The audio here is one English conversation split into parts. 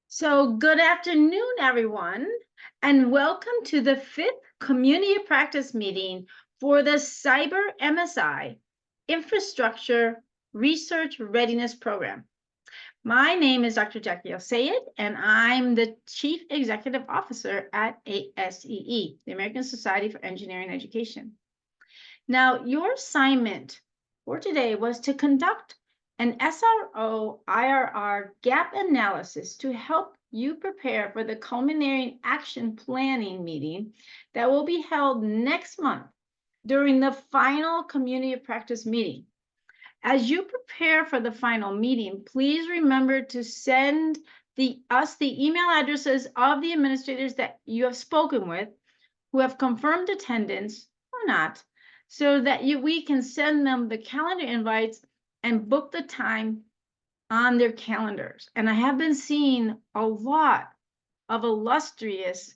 So good afternoon, everyone, and welcome to the 5th Community Practice Meeting for the CyBR-MSI Infrastructure Research Readiness Program. My name is Dr. Jackie Osayed, and I'm the Chief Executive Officer at ASEE, the American Society for Engineering Education. Now, your assignment for today was to conduct an SRO IRR gap analysis to help you prepare for the culminating action planning meeting that will be held next month during the final community practice meeting. As you prepare for the final meeting, please remember to send us the email addresses of the administrators that you have spoken with, who have confirmed attendance or not, so that we can send them the calendar invites and book the time on their calendars. And I have been seeing a lot of illustrious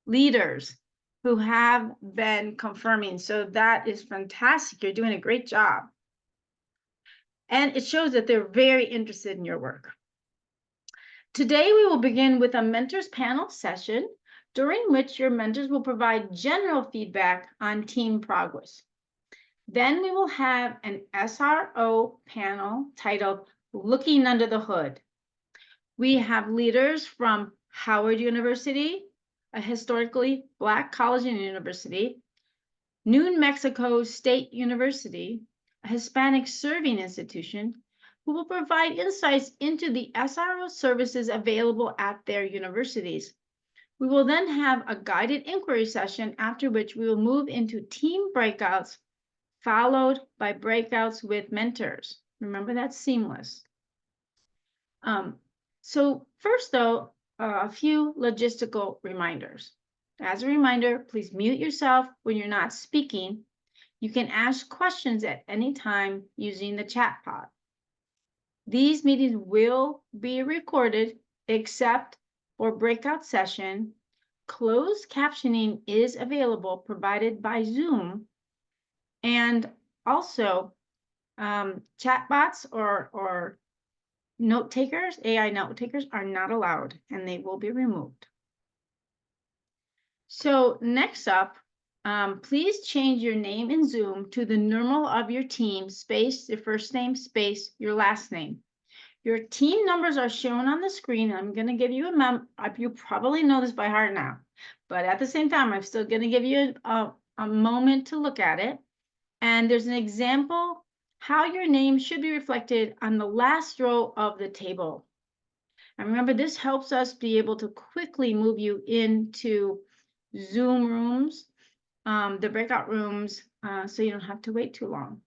leaders who have been confirming. So that is fantastic. You're doing a great job. And it shows that they're very interested in your work. Today, we will begin with a mentors panel session, during which your mentors will provide general feedback on team progress. Then we will have an SRO panel titled Looking Under the Hood. We have leaders from Howard University, a historically Black college and university, New Mexico State University, a Hispanic serving institution, who will provide insights into the SRO services available at their universities. We will then have a guided inquiry session, after which we will move into team breakouts, followed by breakouts with mentors. Remember, that's seamless. So first, though, a few logistical reminders. As a reminder, please mute yourself when you're not speaking. You can ask questions at any time using the chat pod. These meetings will be recorded except for breakout session. Closed captioning is available, provided by Zoom. And also, chatbots or note takers, AI note takers, are not allowed, and they will be removed. So next up, please change your name in Zoom to the normal of your team, space, your first name, space, your last name. Your team numbers are shown on the screen. I'm going to give you you probably know this by heart now, but at the same time, I'm still going to give you a moment to look at it. And there's an example how your name should be reflected on the last row of the table. And remember, this helps us be able to quickly move you into Zoom rooms, the breakout rooms, so you don't have to wait too long.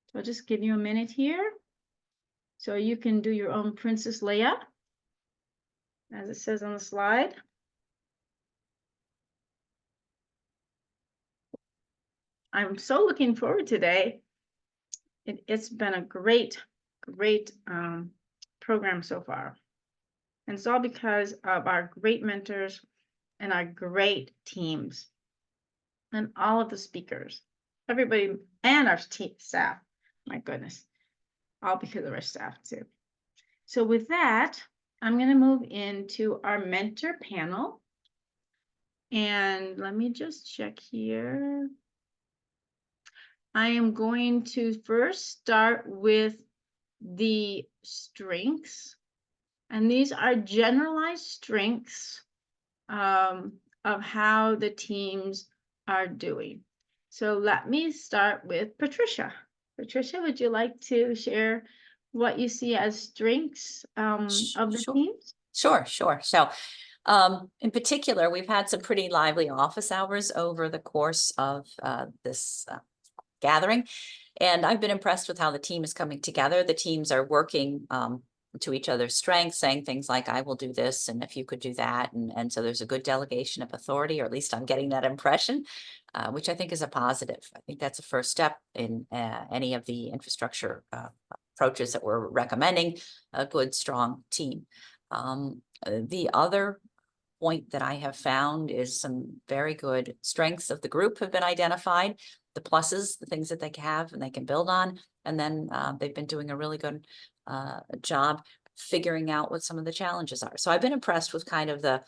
So I'll just give you a minute here so you can do your own Princess Leia, as it says on the slide. I'm so looking forward today. It's been a great program so far. And it's all because of our great mentors and our great teams and all of the speakers, everybody, and our team staff. My goodness, all because of our staff too. So with that, I'm going to move into our mentor panel. And let me just check here. I am going to first start with the strengths. And these are generalized strengths of how the teams are doing. So let me start with Patricia. Patricia, would you like to share what you see as strengths of the teams? Sure. So in particular, we've had some pretty lively office hours over the course of this gathering, and I've been impressed with how the team is coming together. The teams are working to each other's strengths, saying things like, I will do this, and if you could do that. And so there's a good delegation of authority, or at least I'm getting that impression, which I think is a positive. I think that's a first step in any of the infrastructure approaches that we're recommending, a good, strong team. The other point that I have found is some very good strengths of the group have been identified, the pluses, the things that they have and they can build on. And then they've been doing a really good job figuring out what some of the challenges are. So I've been impressed with kind of the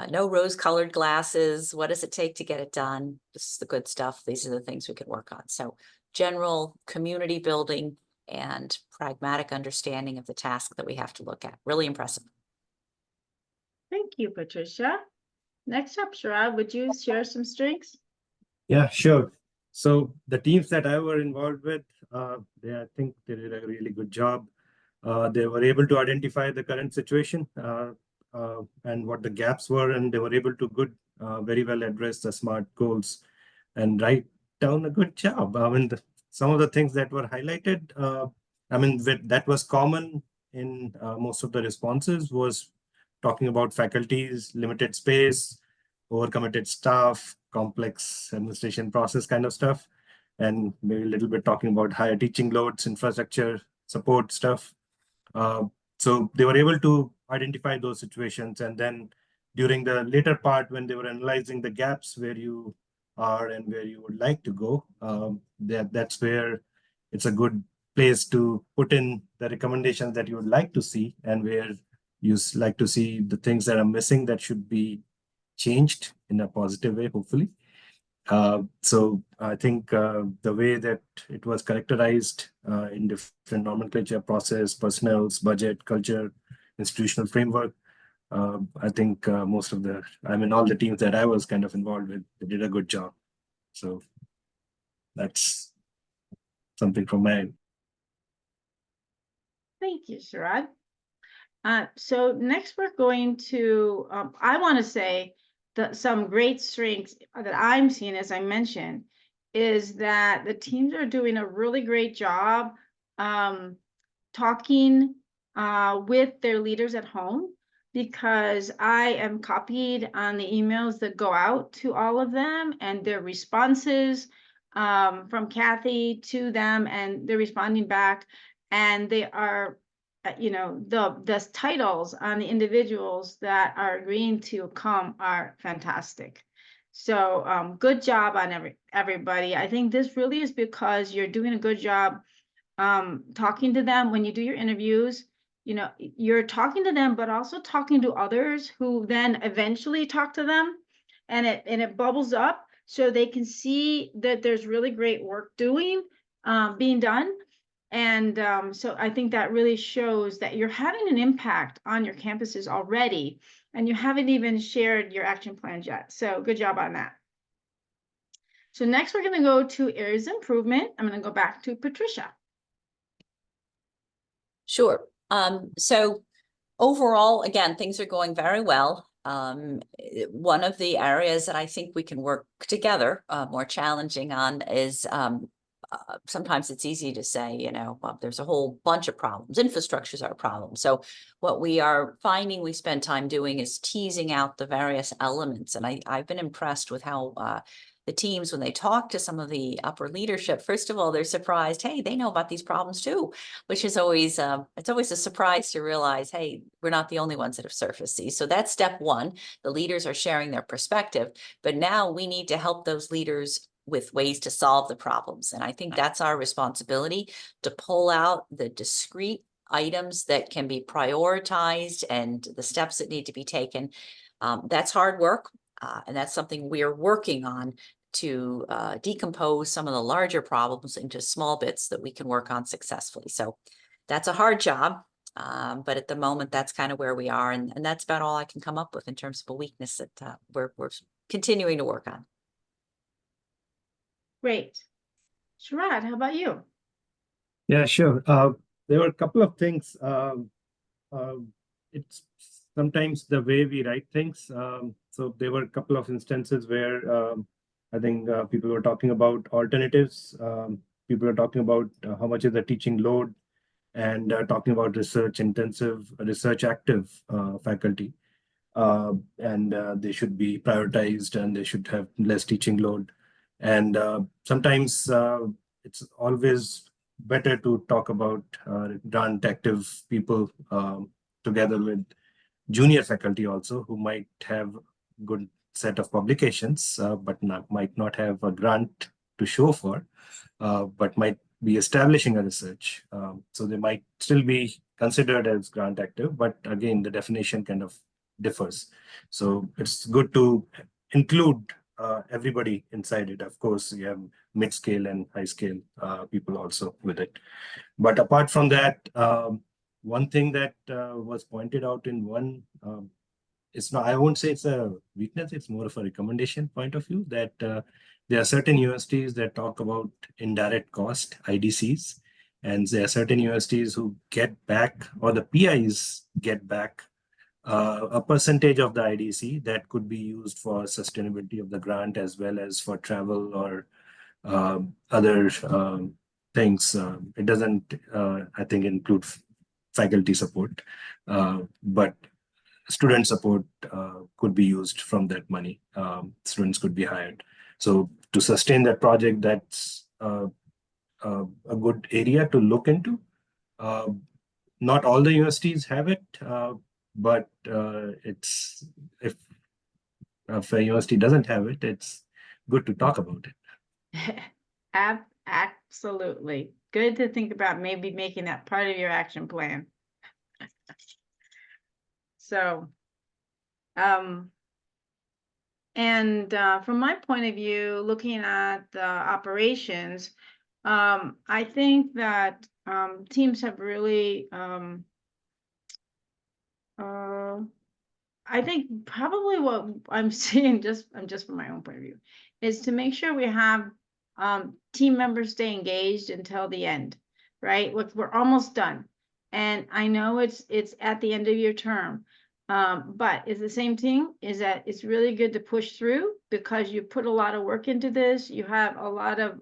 no rose-colored glasses. What does it take to get it done? This is the good stuff. These are the things we can work on. So general community building and pragmatic understanding of the task that we have to look at. Really impressive. Thank you, Patricia. Next up, Sharad, would you share some strengths? Yeah, sure. So the teams that I were involved with, I think they did a really good job. They were able to identify the current situation and what the gaps were, and they were able to very well address the SMART goals and write down a good job. I mean, some of the things that were highlighted, that was common in most of the responses was talking about faculties, limited space, overcommitted staff, complex administration process kind of stuff, and maybe a little bit talking about higher teaching loads, infrastructure, support stuff. So they were able to identify those situations. And then during the later part, when they were analyzing the gaps where you are and where you would like to go, that's where it's a good place to put in the recommendations that you would like to see and where you like to see the things that are missing that should be changed in a positive way, hopefully. So I think the way that it was characterized in different nomenclature, process, personnels, budget, culture, institutional framework, I think all the teams that I was kind of involved with, they did a good job. So that's something from my end. Thank you, Sharad. So next we're going to, I want to say that some great strengths that I'm seeing, as I mentioned, is that the teams are doing a really great job talking with their leaders at home, because I am copied on the emails that go out to all of them and their responses from Kathy to them, and they're responding back, and they are the titles on the individuals that are agreeing to come are fantastic. So good job on everybody. I think this really is because you're doing a good job talking to them. When you do your interviews, you're talking to them, but also talking to others who then eventually talk to them, and it bubbles up so they can see that there's really great work being done. And so I think that really shows that you're having an impact on your campuses already, and you haven't even shared your action plans yet. So good job on that. So next we're going to go to areas of improvement. I'm going to go back to Patricia. Sure. So overall, again, things are going very well. One of the areas that I think we can work together more challenging on is sometimes it's easy to say, there's a whole bunch of problems. Infrastructures are a problem. So what we are finding we spend time doing is teasing out the various elements. And I've been impressed with how the teams, when they talk to some of the upper leadership, first of all, they're surprised, hey, they know about these problems too, which is always, it's always a surprise to realize, hey, we're not the only ones that have surfaced these. So that's step one. The leaders are sharing their perspective, but now we need to help those leaders with ways to solve the problems. And I think that's our responsibility, to pull out the discrete items that can be prioritized and the steps that need to be taken. That's hard work. And that's something we're working on, to decompose some of the larger problems into small bits that we can work on successfully. So that's a hard job. But at the moment, that's kind of where we are. And that's about all I can come up with in terms of a weakness that we're continuing to work on. Great. Sharad, how about you? Yeah, sure. There were a couple of things. It's sometimes the way we write things. So there were a couple of instances where I think people were talking about alternatives. People are talking about how much is the teaching load, and talking about research intensive, research active faculty. And they should be prioritized, and they should have less teaching load. And sometimes it's always better to talk about grant active people together with junior faculty also, who might have good set of publications, but might not have a grant to show for, but might be establishing a research. So they might still be considered as grant active, but again, the definition kind of differs. So it's good to include everybody inside it. Of course, you have mid-scale and high-scale people also with it. But apart from that, one thing that was pointed out in one, it's not, I won't say it's a weakness, it's more of a recommendation point of view, that there are certain universities that talk about indirect cost, IDCs, and there are certain universities who get back, or the PIs get back a percentage of the IDC that could be used for sustainability of the grant as well as for travel or other things. It doesn't, I think, include faculty support, but student support could be used from that money. Students could be hired. So to sustain that project, that's a good area to look into. Not all the universities have it, but it's if a university doesn't have it, it's good to talk about it. Absolutely. Good to think about maybe making that part of your action plan. So, and from my point of view, looking at the operations, I think that teams have really, I think probably what I'm seeing, just from my own point of view, is to make sure we have team members stay engaged until the end, right? Look, we're almost done. And I know it's at the end of your term, but it's the same thing, is that it's really good to push through because you put a lot of work into this. You have a lot of,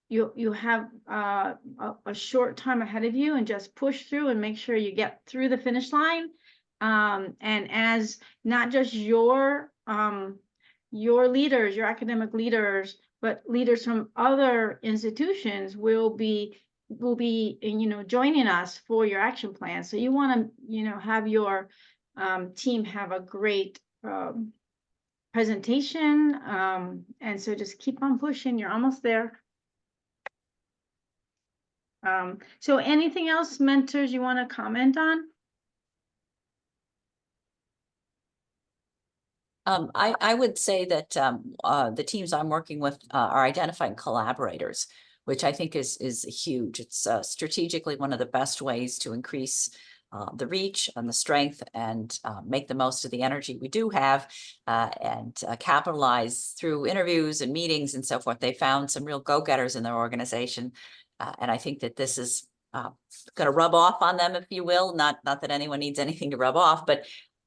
you have a short time ahead of you, and just push through and make sure you get through the finish line. And as not just your leaders, your academic leaders, but leaders from other institutions will be joining us for your action plan. So you want to have your team have a great presentation, and so just keep on pushing. You're almost there. So anything else, mentors, you want to comment on? I would say that the teams I'm working with are identifying collaborators, which I think is huge. It's strategically one of the best ways to increase the reach and the strength, and make the most of the energy we do have, and capitalize through interviews and meetings and so forth. They found some real go-getters in their organization, and I think that this is going to rub off on them, if you will. Not that anyone needs anything to rub off, but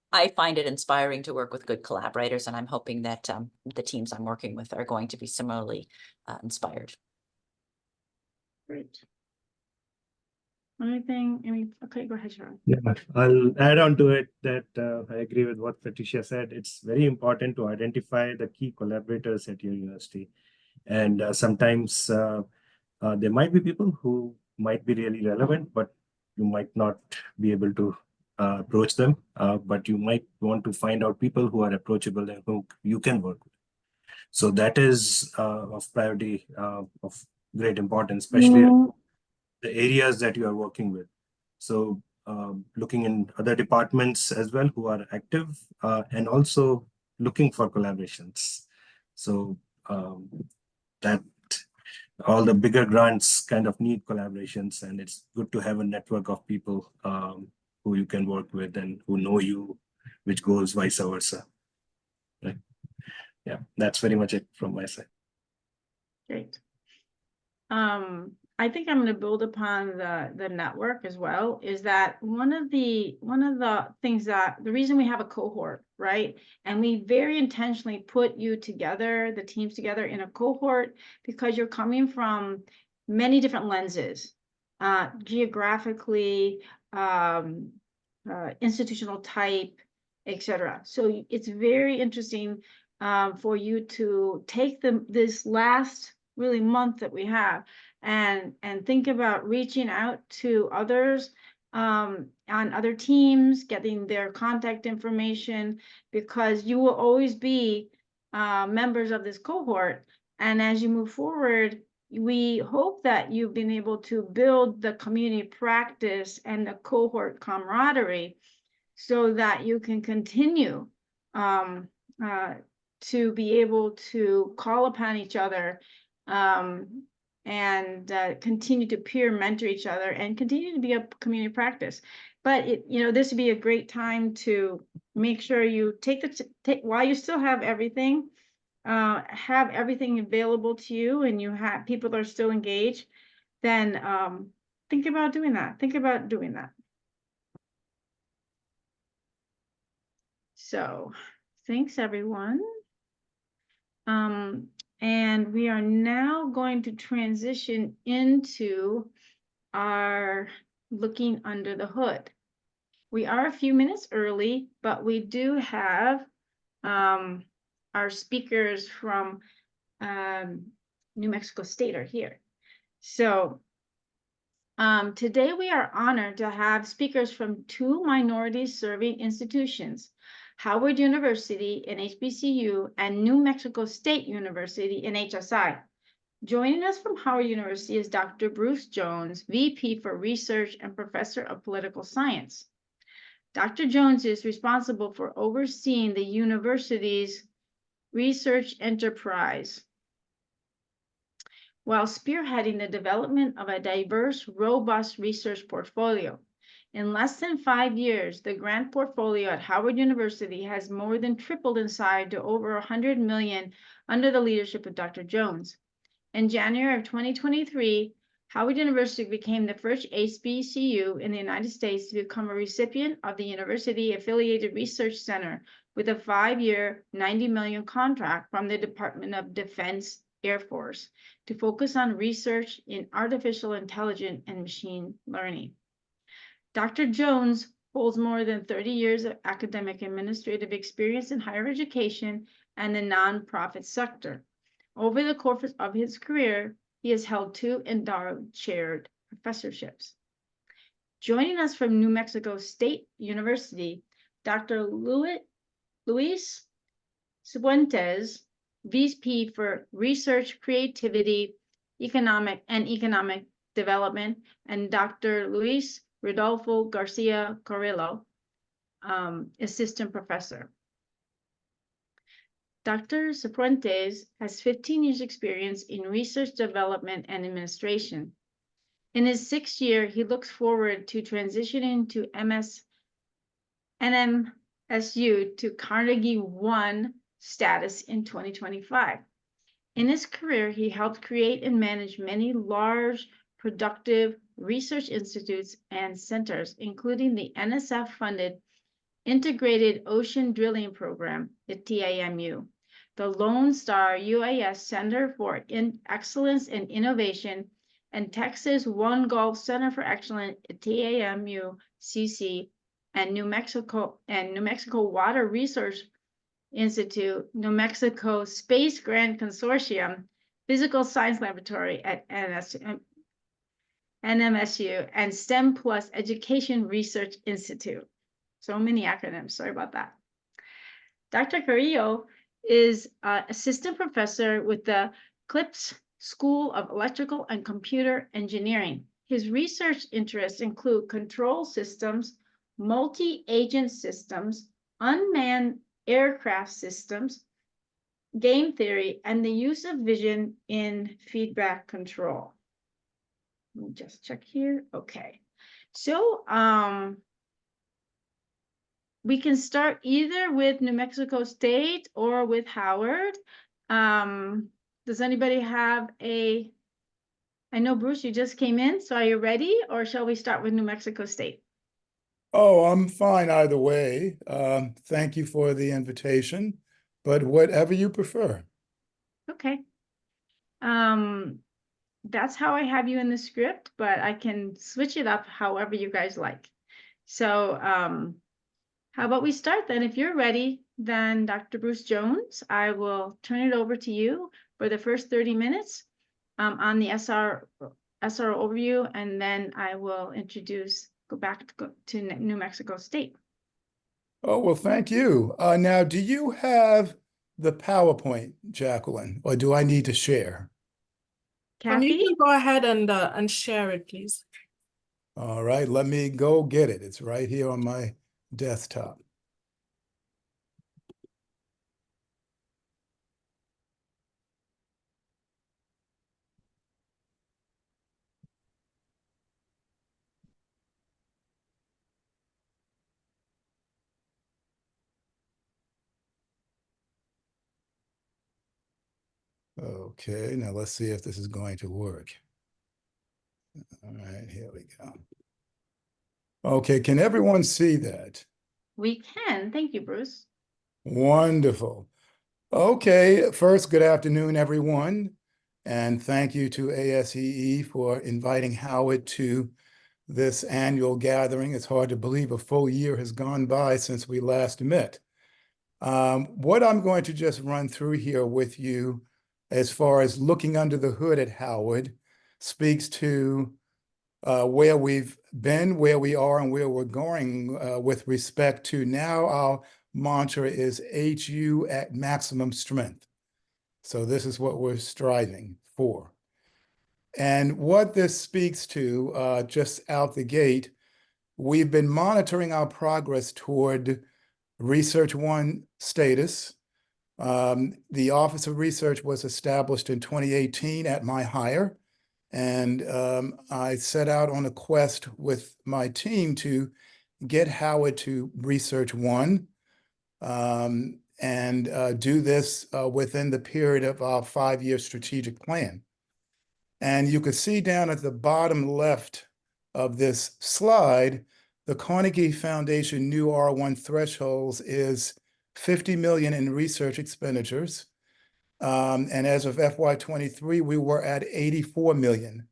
I find it inspiring to work with good collaborators, and I'm hoping that the teams I'm working with are going to be similarly inspired. Great. Okay, go ahead, Sharon. Yeah, I'll add on to it that I agree with what Patricia said. It's very important to identify the key collaborators at your university. And sometimes there might be people who might be really relevant, but you might not be able to approach them. But you might want to find out people who are approachable and who you can work with. So that is of priority, of great importance, especially the areas that you are working with. So looking in other departments as well who are active, and also looking for collaborations. So that all the bigger grants kind of need collaborations, and it's good to have a network of people who you can work with and who know you, which goes vice versa. Right? Yeah, that's very much it from my side. Great. I think I'm going to build upon the network as well. Is that one of the things that the reason we have a cohort, right? And we very intentionally put you together, the teams together in a cohort, because you're coming from many different lenses, geographically, institutional type, etc. So it's very interesting for you to take this last really month that we have and think about reaching out to others on other teams, getting their contact information, because you will always be members of this cohort. And as you move forward, we hope that you've been able to build the community practice and the cohort camaraderie so that you can continue to be able to call upon each other and continue to peer mentor each other and continue to be a community practice. But this would be a great time to make sure you take while you still have everything available to you, and you have people that are still engaged, then think about doing that. Think about doing that. So thanks, everyone. And we are now going to transition into our looking under the hood. We are a few minutes early, but we do have our speakers from New Mexico State are here. So today we are honored to have speakers from two minorities serving institutions, Howard University and HBCU and New Mexico State University and HSI. Joining us from Howard University is Dr. Bruce Jones, VP for Research and Professor of Political Science. Dr. Jones is responsible for overseeing the university's research enterprise, while spearheading the development of a diverse, robust research portfolio. In less than 5 years, the grant portfolio at Howard University has more than tripled in size to over 100 million under the leadership of Dr. Jones. In January of 2023, Howard University became the first HBCU in the United States to become a recipient of the University Affiliated Research Center with a 5-year, $90 million contract from the Department of Defense Air Force to focus on research in artificial intelligence and machine learning. Dr. Jones holds more than 30 years of academic administrative experience in higher education and the nonprofit sector. Over the course of his career, he has held 2 endowed chaired professorships. Joining us from New Mexico State University, Dr. Luis Cifuentes, VP for Research, Creativity, Economic Development, and Dr. Luis Rodolfo Garcia Carrillo, Assistant Professor. Dr. Cifuentes has 15 years experience in research development and administration. In his 6th year, he looks forward to transitioning to NMSU to Carnegie One status in 2025. In his career, he helped create and manage many large, productive research institutes and centers, including the NSF-funded Integrated Ocean Drilling Program at TAMU, the Lone Star UAS Center for Excellence and Innovation, and Texas One Gulf Center for Excellence at TAMU CC, and New Mexico Water Resource Institute, New Mexico Space Grant Consortium, Physical Science Laboratory at NMSU, and STEM Plus Education Research Institute. So many acronyms, sorry about that. Dr. Carrillo is assistant professor with the CLIPS School of Electrical and Computer Engineering. His research interests include control systems, multi-agent systems, unmanned aircraft systems, game theory, and the use of vision in feedback control. Let me just check here. Okay. So we can start either with New Mexico State or with Howard. Does anybody have I know, Bruce, you just came in, so are you ready, or shall we start with New Mexico State? Oh, I'm fine either way. Thank you for the invitation, but whatever you prefer. Okay. That's how I have you in the script, but I can switch it up however you guys like. So how about we start then? If you're ready, then Dr. Bruce Jones, I will turn it over to you for the first 30 minutes on the SR overview, and then I will go back to New Mexico State. Oh, well, thank you. Now, do you have the PowerPoint, Jacqueline, or do I need to share? And you Kathy? can go ahead and share it, please. All right, let me go get it. It's right here on my desktop. Okay, now let's see if this is going to work. All right, here we go. Okay, can everyone see that? We can. Thank you, Bruce. Wonderful. Okay, first, good afternoon, everyone. And thank you to ASEE for inviting Howard to this annual gathering. It's hard to believe a full year has gone by since we last met. What I'm going to just run through here with you as far as looking under the hood at Howard speaks to where we've been, where we are, and where we're going with respect to now our mantra is HU at maximum strength. So this is what we're striving for. And what this speaks to, just out the gate, we've been monitoring our progress toward Research 1 status. The Office of Research was established in 2018 at my hire, and I set out on a quest with my team to get Howard to Research 1 and do this within the period of our 5-year strategic plan. And you can see down at the bottom left of this slide, the Carnegie Foundation new R1 thresholds is 50 million in research expenditures. And as of FY23, we were at 84 million.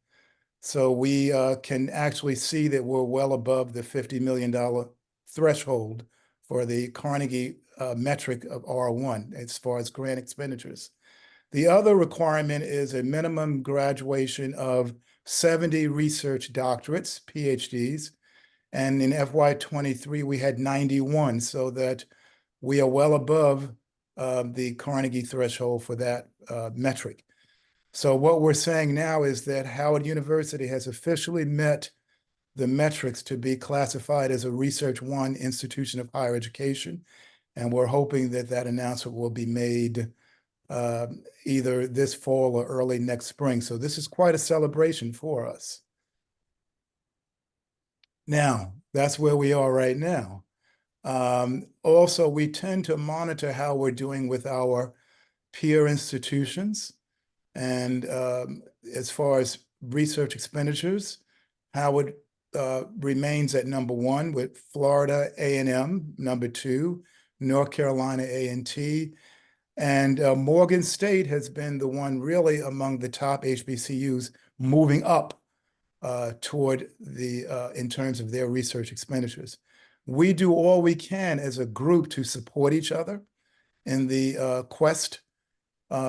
So we can actually see that we're well above the $50 million threshold for the Carnegie metric of R1 as far as grant expenditures. The other requirement is a minimum graduation of 70 research doctorates, PhDs, and in FY23 we had 91, so that we are well above the Carnegie threshold for that metric. So what we're saying now is that Howard University has officially met the metrics to be classified as a Research 1 institution of higher education, and we're hoping that that announcement will be made either this fall or early next spring. So this is quite a celebration for us. Now, that's where we are right now. Also, we tend to monitor how we're doing with our peer institutions. And as far as research expenditures, Howard remains at #1 with Florida A&M, #2, North Carolina A&T, and Morgan State has been the one really among the top HBCUs moving up toward the in terms of their research expenditures. We do all we can as a group to support each other in the quest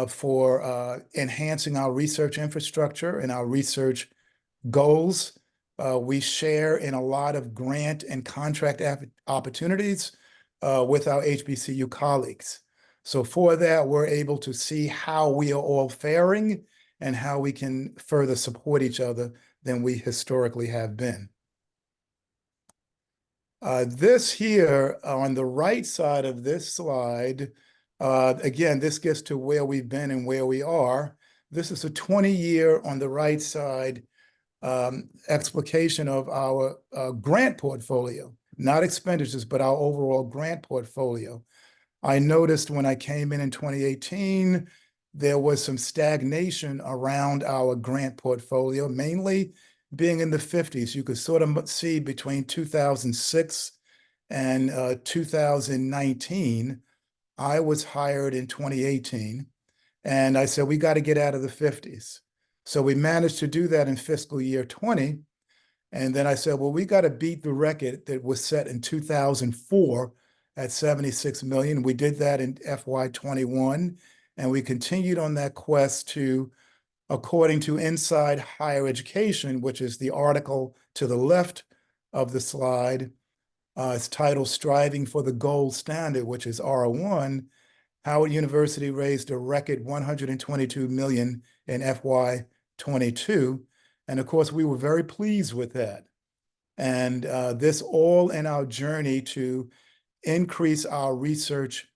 for enhancing our research infrastructure and our research goals. We share in a lot of grant and contract opportunities with our HBCU colleagues. So for that, we're able to see how we are all faring and how we can further support each other than we historically have been. This here on the right side of this slide, again, this gets to where we've been and where we are. This is a 20-year on the right side explication of our grant portfolio, not expenditures, but our overall grant portfolio. I noticed when I came in 2018, there was some stagnation around our grant portfolio, mainly being in the 50s. You could sort of see between 2006 and 2019, I was hired in 2018, and I said, we got to get out of the 50s. So we managed to do that in fiscal year 20. And then I said, well, we got to beat the record that was set in 2004 at 76 million. We did that in FY21, and we continued on that quest to, according to Inside Higher Education, which is the article to the left of the slide, it's titled Striving for the Gold Standard, which is R1. Howard University raised a record 122 million in FY 22. And of course, we were very pleased with that. And this all in our journey to increase our research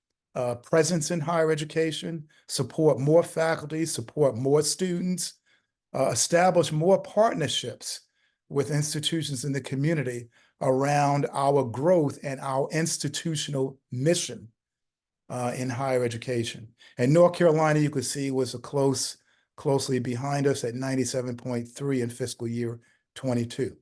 presence in higher education, support more faculty, support more students, establish more partnerships with institutions in the community around our growth and our institutional mission in higher education. And North Carolina, you could see, was closely behind us at 97.3 in fiscal year 22.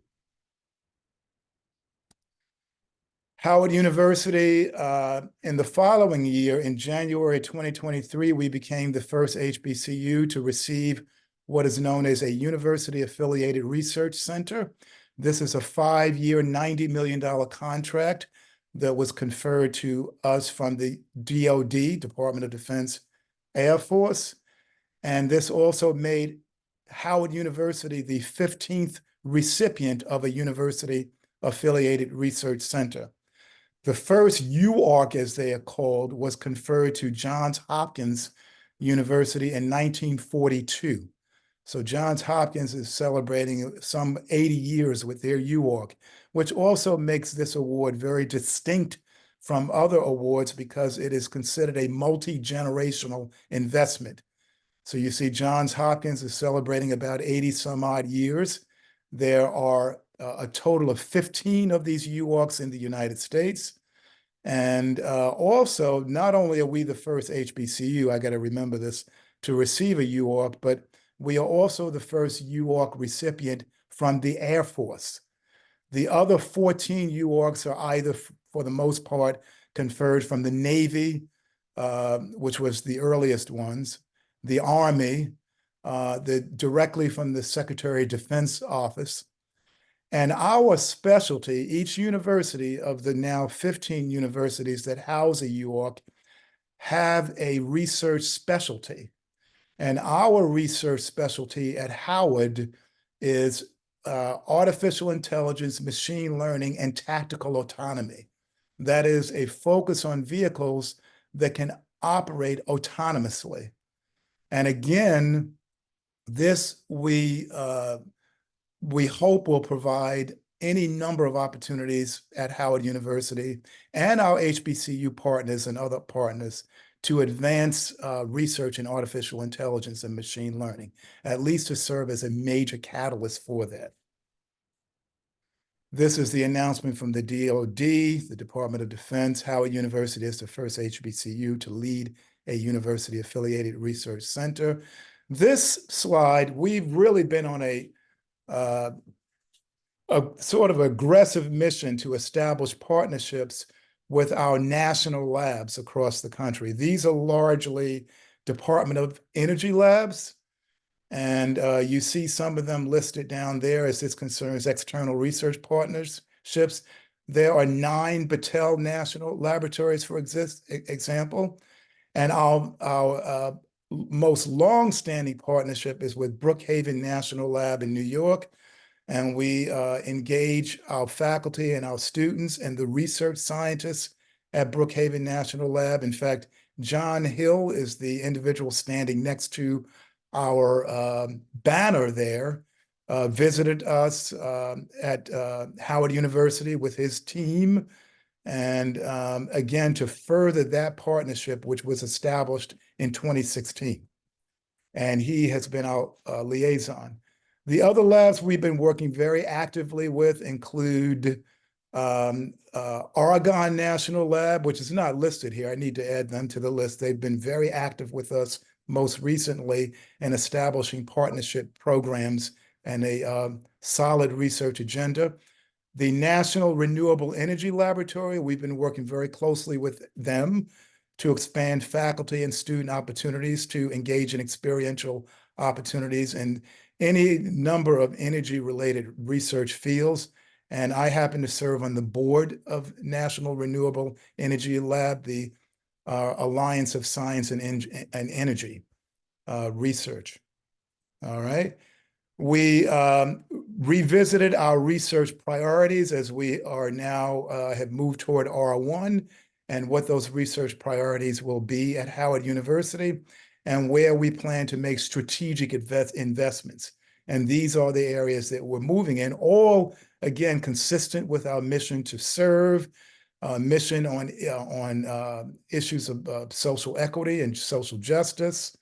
Howard University, in the following year, in January 2023, we became the first HBCU to receive what is known as a University-Affiliated Research Center. This is a 5-year, $90 million contract that was conferred to us from the DoD, Department of Defense Air Force. And this also made Howard University the 15th recipient of a University-Affiliated Research Center. The first UARC, as they are called, was conferred to Johns Hopkins University in 1942. So Johns Hopkins is celebrating some 80 years with their UARC, which also makes this award very distinct from other awards because it is considered a multi-generational investment. So you see Johns Hopkins is celebrating about 80 some odd years. There are a total of 15 of these UARCs in the United States. And also, not only are we the first HBCU, I got to remember this, to receive a UARC, but we are also the first UARC recipient from the Air Force. The other 14 UARCs are either, for the most part, conferred from the Navy, which was the earliest ones, the Army, directly from the Secretary of Defense office. And our specialty, each university of the now 15 universities that house a UARC have a research specialty. And our research specialty at Howard is artificial intelligence, machine learning, and tactical autonomy. That is a focus on vehicles that can operate autonomously. And again, this we hope will provide any number of opportunities at Howard University and our HBCU partners and other partners to advance research in artificial intelligence and machine learning, at least to serve as a major catalyst for that. This is the announcement from the DoD, the Department of Defense. Howard University is the first HBCU to lead a university-affiliated research center. This slide, we've really been on a sort of aggressive mission to establish partnerships with our national labs across the country. These are largely Department of Energy labs, and you see some of them listed down there as this concerns external research partnerships. There are 9 Battelle National Laboratories, for example, and our most long-standing partnership is with Brookhaven National Lab in New York. And we engage our faculty and our students and the research scientists at Brookhaven National Lab. In fact, John Hill is the individual standing next to our banner there, visited us at Howard University with his team. And again, to further that partnership, which was established in 2016. And he has been our liaison. The other labs we've been working very actively with include Oregon National Lab, which is not listed here. I need to add them to the list. They've been very active with us most recently in establishing partnership programs and a solid research agenda. The National Renewable Energy Laboratory, we've been working very closely with them to expand faculty and student opportunities to engage in experiential opportunities in any number of energy-related research fields. And I happen to serve on the board of National Renewable Energy Lab, the Alliance of Science and Energy Research. All right. We revisited our research priorities as we are now have moved toward R1 and what those research priorities will be at Howard University. and where we plan to make strategic investments. And these are the areas that we're moving in, all, again, consistent with our mission to serve, mission on issues of social equity and social justice.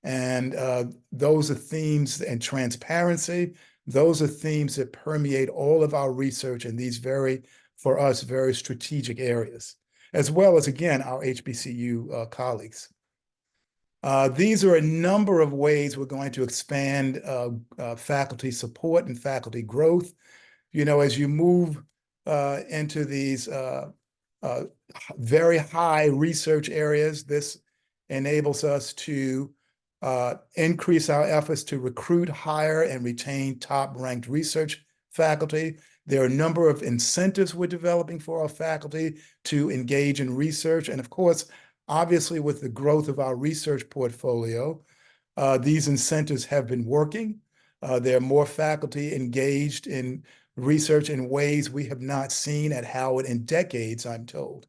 And those are themes, and transparency. Those are themes that permeate all of our research in these for us, very strategic areas, as well as, again, our HBCU colleagues. These are a number of ways we're going to expand faculty support and faculty growth. You know, as you move into these very high research areas, this enables us to increase our efforts to recruit, hire, and retain top-ranked research faculty. There are a number of incentives we're developing for our faculty to engage in research. And of course, obviously, with the growth of our research portfolio, these incentives have been working. There are more faculty engaged in research in ways we have not seen at Howard in decades, I'm told.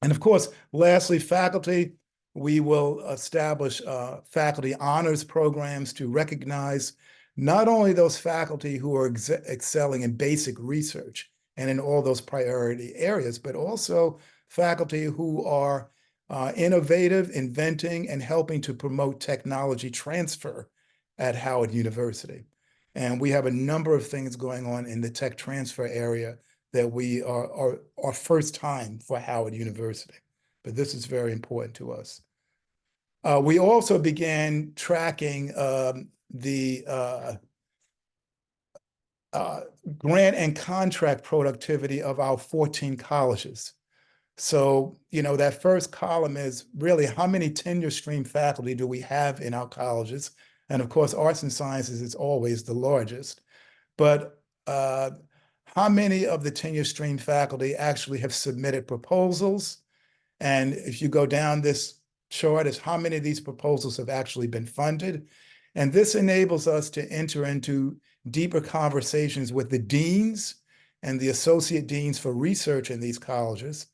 And of course, lastly, faculty, we will establish faculty honors programs to recognize not only those faculty who are excelling in basic research and in all those priority areas, but also faculty who are innovative, inventing, and helping to promote technology transfer at Howard University. And we have a number of things going on in the tech transfer area that we are first time for Howard University. But this is very important to us. We also began tracking the grant and contract productivity of our 14 colleges. So, you know, that first column is really how many tenure stream faculty do we have in our colleges? And of course, arts and sciences is always the largest. But how many of the tenure stream faculty actually have submitted proposals? And if you go down this chart, is how many of these proposals have actually been funded? And this enables us to enter into deeper conversations with the deans and the associate deans for research in these colleges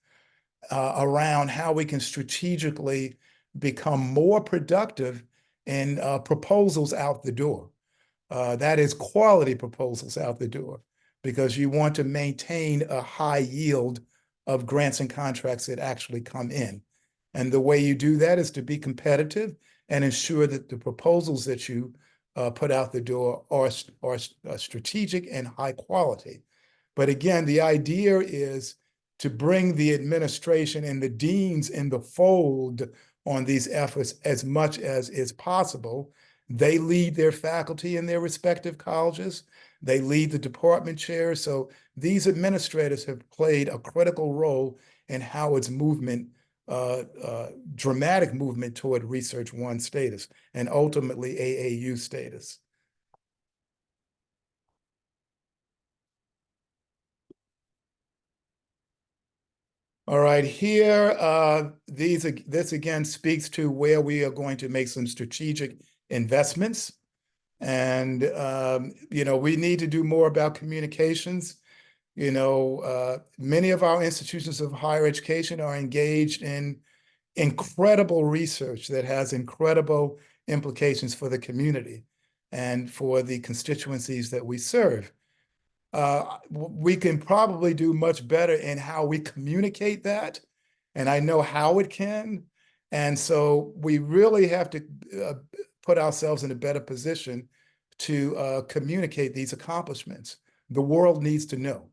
around how we can strategically become more productive in proposals out the door. That is quality proposals out the door, because you want to maintain a high yield of grants and contracts that actually come in. And the way you do that is to be competitive and ensure that the proposals that you put out the door are strategic and high quality. But again, the idea is to bring the administration and the deans in the fold on these efforts as much as is possible. They lead their faculty in their respective colleges. They lead the department chairs. So these administrators have played a critical role in Howard's movement, dramatic movement toward Research 1 status and ultimately AAU status. All right, here, this again speaks to where we are going to make some strategic investments. And, you know, we need to do more about communications. You know, many of our institutions of higher education are engaged in incredible research that has incredible implications for the community and for the constituencies that we serve. We can probably do much better in how we communicate that, and I know how it can. And so we really have to put ourselves in a better position to communicate these accomplishments. The world needs to know,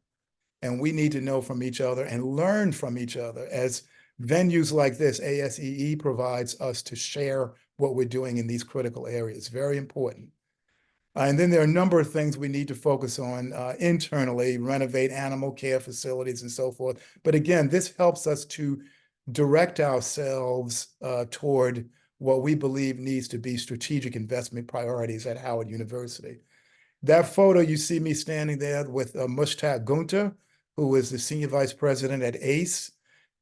and we need to know from each other and learn from each other, as venues like this, ASEE, provides us to share what we're doing in these critical areas. Very important. And then there are a number of things we need to focus on internally, renovate animal care facilities and so forth. But again, this helps us to direct ourselves toward what we believe needs to be strategic investment priorities at Howard University. That photo, you see me standing there with Mushtaq Gunter, who is the Senior Vice President at ACE.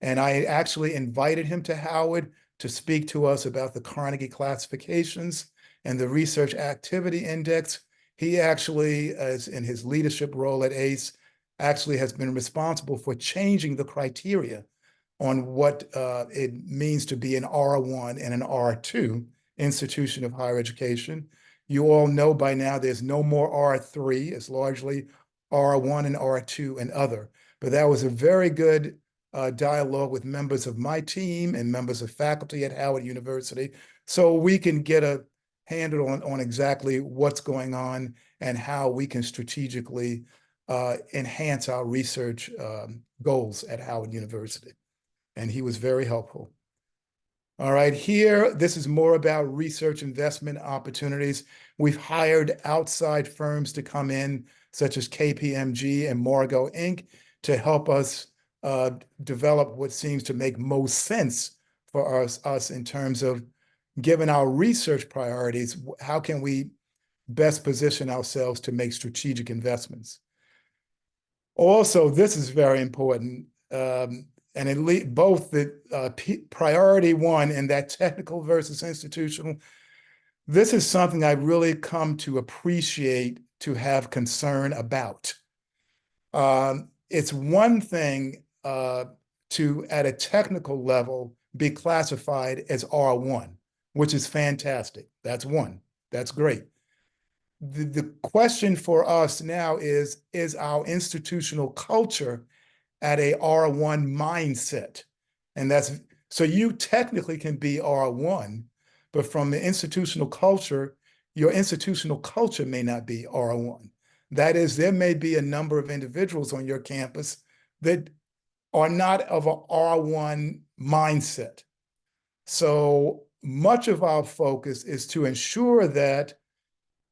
And I actually invited him to Howard to speak to us about the Carnegie classifications and the Research Activity Index. He actually, as in his leadership role at ACE, actually has been responsible for changing the criteria on what it means to be an R1 and an R2 institution of higher education. You all know by now there's no more R3. It's largely R1 and R2 and other. But that was a very good dialogue with members of my team and members of faculty at Howard University, so we can get a handle on exactly what's going on and how we can strategically enhance our research goals at Howard University. And he was very helpful. All right, here, this is more about research investment opportunities. We've hired outside firms to come in, such as KPMG and Margot Inc., to help us develop what seems to make most sense for us in terms of, given our research priorities, how can we best position ourselves to make strategic investments? Also, this is very important, and at least both the priority one and that technical versus institutional, this is something I've really come to appreciate, to have concern about. It's one thing to, at a technical level, be classified as R1, which is fantastic. That's one. That's great. The question for us now is our institutional culture at a R1 mindset? And that's, so you technically can be R1, but from the institutional culture, your institutional culture may not be R1. That is, there may be a number of individuals on your campus that are not of a R1 mindset. So much of our focus is to ensure that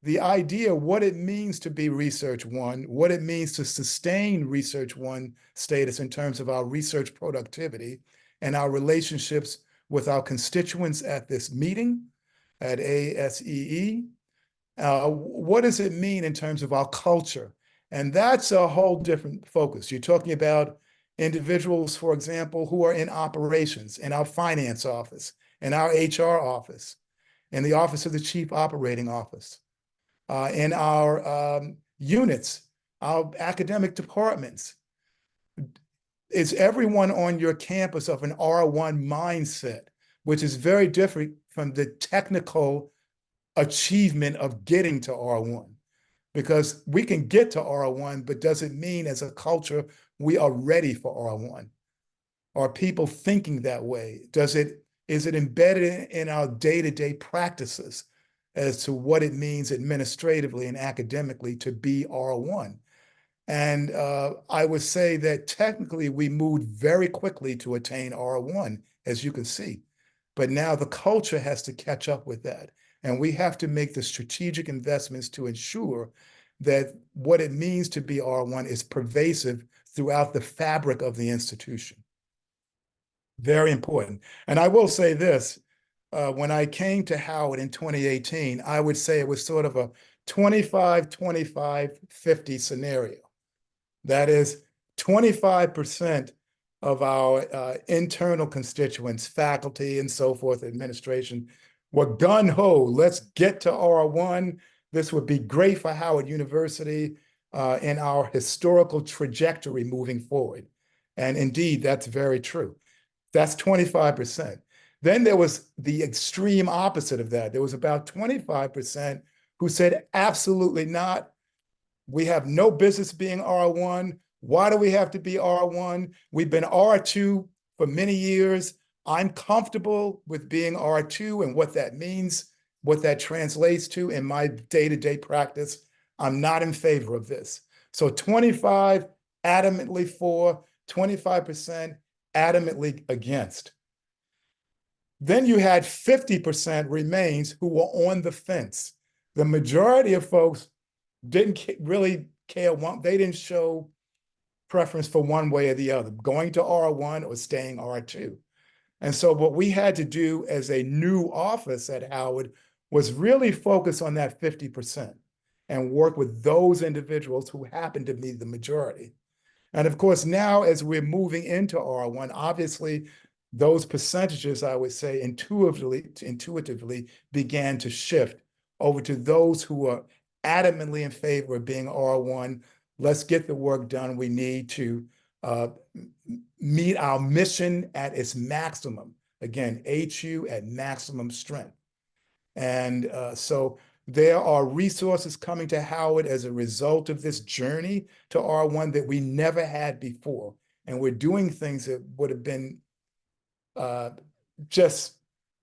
the idea, what it means to be Research One, what it means to sustain Research One status in terms of our research productivity and our relationships with our constituents at this meeting, at ASEE, what does it mean in terms of our culture? And that's a whole different focus. You're talking about individuals, for example, who are in operations, in our finance office, in our HR office, in the office of the chief operating office, in our units, our academic departments. Is everyone on your campus of an R1 mindset, which is very different from the technical achievement of getting to R1? Because we can get to R1, but does it mean as a culture we are ready for R1? Are people thinking that way? Is it embedded in our day-to-day practices as to what it means administratively and academically to be R1? And I would say that technically we moved very quickly to attain R1, as you can see. But now the culture has to catch up with that. And we have to make the strategic investments to ensure that what it means to be R1 is pervasive throughout the fabric of the institution. Very important. And I will say this, when I came to Howard in 2018, I would say it was sort of a 25-25-50 scenario. That is 25% of our internal constituents, faculty and so forth, administration, were gung-ho, let's get to R1. This would be great for Howard University in our historical trajectory moving forward. And indeed, that's very true. That's 25%. Then there was the extreme opposite of that. There was about 25% who said, absolutely not. We have no business being R1. Why do we have to be R1? We've been R2 for many years. I'm comfortable with being R2 and what that means, what that translates to in my day-to-day practice. I'm not in favor of this. So 25 adamantly for, 25% adamantly against. Then you had 50% remains who were on the fence. The majority of folks didn't really care. They didn't show preference for one way or the other, going to R1 or staying R2. And so what we had to do as a new office at Howard was really focus on that 50% and work with those individuals who happen to be the majority. And of course, now as we're moving into R1, obviously those percentages, I would say, intuitively began to shift over to those who are adamantly in favor of being R1. Let's get the work done we need to meet our mission at its maximum. Again, HU at maximum strength. And so there are resources coming to Howard as a result of this journey to R1 that we never had before. And we're doing things that would have been just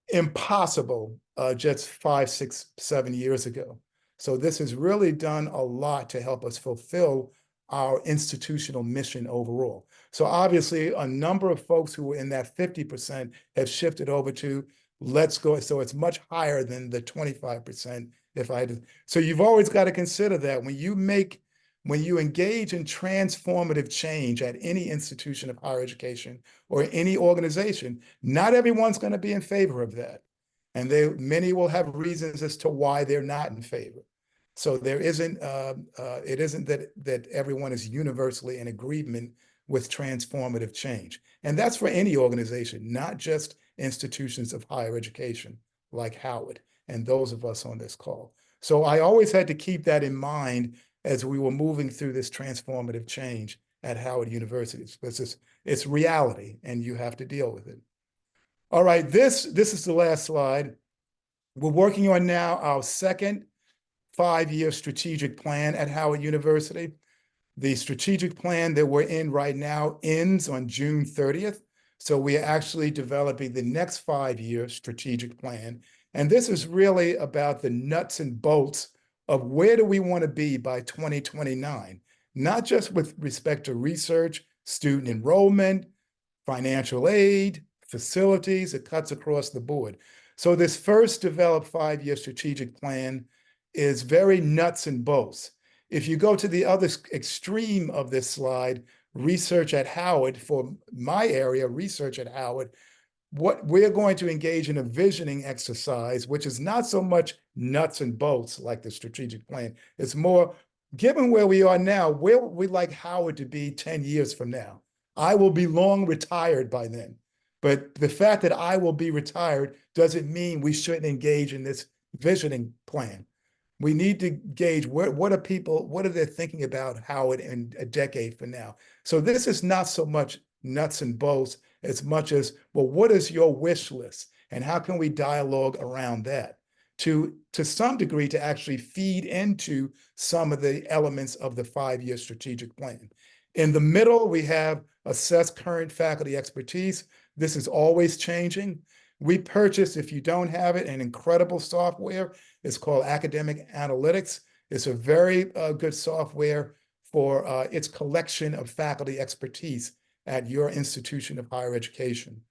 impossible just 5, 6, 7 years ago. So this has really done a lot to help us fulfill our institutional mission overall. So obviously a number of folks who were in that 50% have shifted over to let's go. So it's much higher than the 25% if I had. So you've always got to consider that when you engage in transformative change at any institution of higher education or any organization, not everyone's going to be in favor of that. And many will have reasons as to why they're not in favor. So there isn't, it isn't that everyone is universally in agreement with transformative change. And that's for any organization, not just institutions of higher education like Howard and those of us on this call. So I always had to keep that in mind as we were moving through this transformative change at Howard University, because it's reality and you have to deal with it. All right, this is the last slide. We're working on now our second 5-year strategic plan at Howard University. The strategic plan that we're in right now ends on June 30th. So we are actually developing the next 5-year strategic plan. And this is really about the nuts and bolts of where do we want to be by 2029, not just with respect to research, student enrollment, financial aid, facilities, it cuts across the board. So this first developed 5-year strategic plan is very nuts and bolts. If you go to the other extreme of this slide, research at Howard, for my area, research at Howard, what we're going to engage in a visioning exercise, which is not so much nuts and bolts like the strategic plan. It's more, given where we are now, where would we like Howard to be 10 years from now? I will be long retired by then. But the fact that I will be retired doesn't mean we shouldn't engage in this visioning plan. We need to gauge what are they thinking about Howard in a decade from now? So this is not so much nuts and bolts as much as, well, what is your wish list? And how can we dialogue around that to some degree to actually feed into some of the elements of the 5-year strategic plan? In the middle, we have assess current faculty expertise. This is always changing. We purchased, if you don't have it, an incredible software. It's called Academic Analytics. It's a very good software for its collection of faculty expertise at your institution of higher education.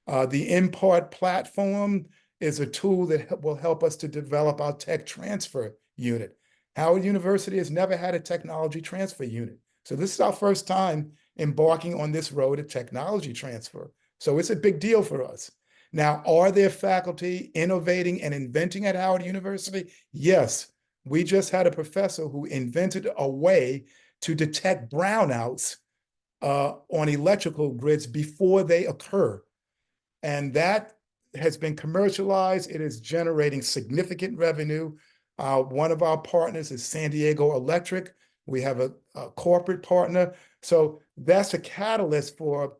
The Impart platform is a tool that will help us to develop our tech transfer unit. Howard University has never had a technology transfer unit. So this is our first time embarking on this road of technology transfer. So it's a big deal for us. Now, are there faculty innovating and inventing at Howard University? Yes. We just had a professor who invented a way to detect brownouts on electrical grids before they occur. And that has been commercialized. It is generating significant revenue. One of our partners is San Diego Electric. We have a corporate partner. So that's a catalyst for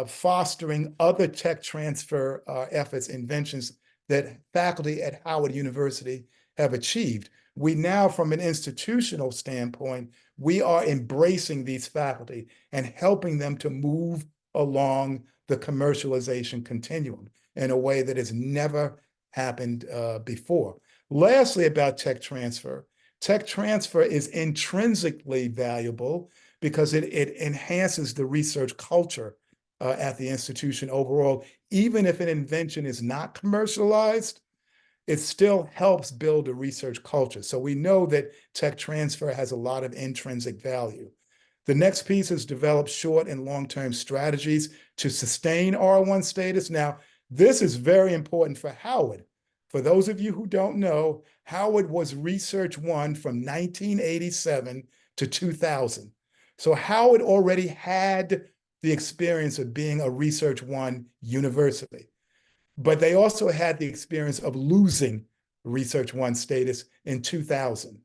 fostering other tech transfer efforts, inventions that faculty at Howard University have achieved. We now, from an institutional standpoint, we are embracing these faculty and helping them to move along the commercialization continuum in a way that has never happened before. Lastly, about tech transfer is intrinsically valuable because it enhances the research culture at the institution overall. Even if an invention is not commercialized, it still helps build a research culture. So we know that tech transfer has a lot of intrinsic value. The next piece is develop short and long-term strategies to sustain R1 status. Now, this is very important for Howard. For those of you who don't know, Howard was Research 1 from 1987 to 2000. So Howard already had the experience of being a Research 1 university. But they also had the experience of losing Research 1 status in 2000.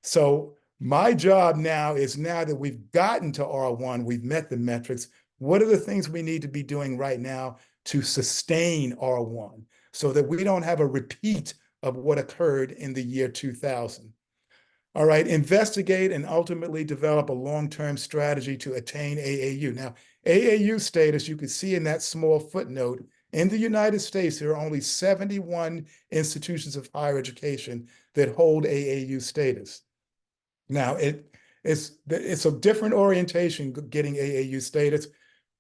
So My job now is, now that we've gotten to R1, we've met the metrics, what are the things we need to be doing right now to sustain R1 so that we don't have a repeat of what occurred in the year 2000? All right, investigate and ultimately develop a long-term strategy to attain AAU. Now, AAU status, you can see in that small footnote, in the United States, there are only 71 institutions of higher education that hold AAU status. Now, it's a different orientation getting AAU status.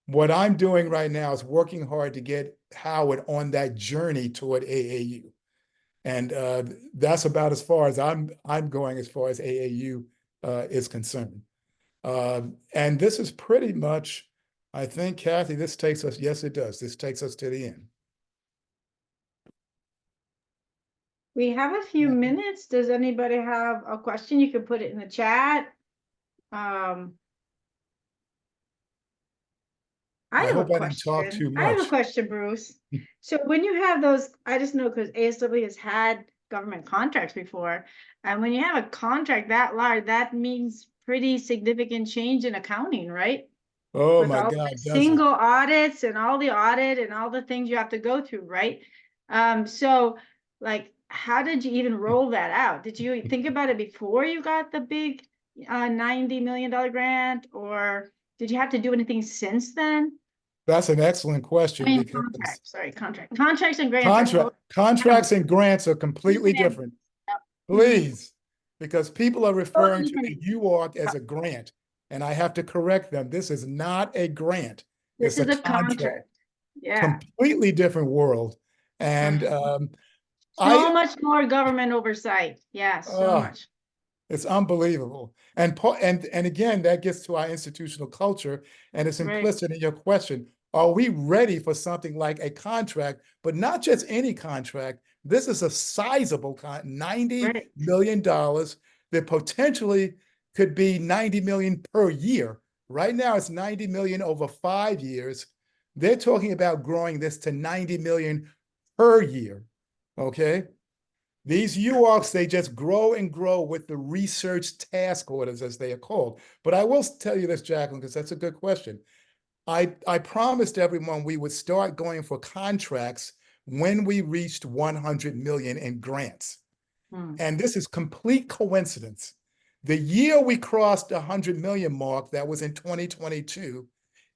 What I'm doing right now is working hard to get Howard on that journey toward AAU. And that's about as far as I'm going as far as AAU is concerned. And this is pretty much, I think, Kathy, this takes us, yes, it does. This takes us to the end. We have a few Yeah. minutes. Does anybody have a question? You can put it in the chat. I have a hope I didn't talk question. too I have a much. question, Bruce. So when you have those, I just know because ASW has had government contracts before, and when you have a contract that large, that means pretty significant change in accounting, right? Oh With my all God, the does it? single audits and all the audit and all the things you have to go through, right? So like, how did you even roll that out? Did you think about it before you got the big $90 million grant, or did you have to do anything since then? That's an excellent I question mean, because contracts and grants are contracts and grants are completely different. different. Yep. Please, because people are referring to the different. UARC as a grant, and I have to correct them. This is not a grant. This It's is a a contract. Yeah. completely different world. And So much more government oversight. Yeah, so much. it's unbelievable. And again, that gets to our institutional culture, and it's Right. implicit in your question. Are we ready for something like a contract, but not just any contract? This is a sizable $90 Right. million that potentially could be 90 million per year. Right now, it's 90 million over 5 years. They're talking about growing this to 90 million per year. Okay. These UARCs, they just grow and grow with the research task orders, as they are called. But I will tell you this, Jacqueline, because that's a good question. I promised everyone we would start going for contracts when we reached 100 million in grants. And this is complete coincidence. The year we crossed the 100 million mark, that was in 2022,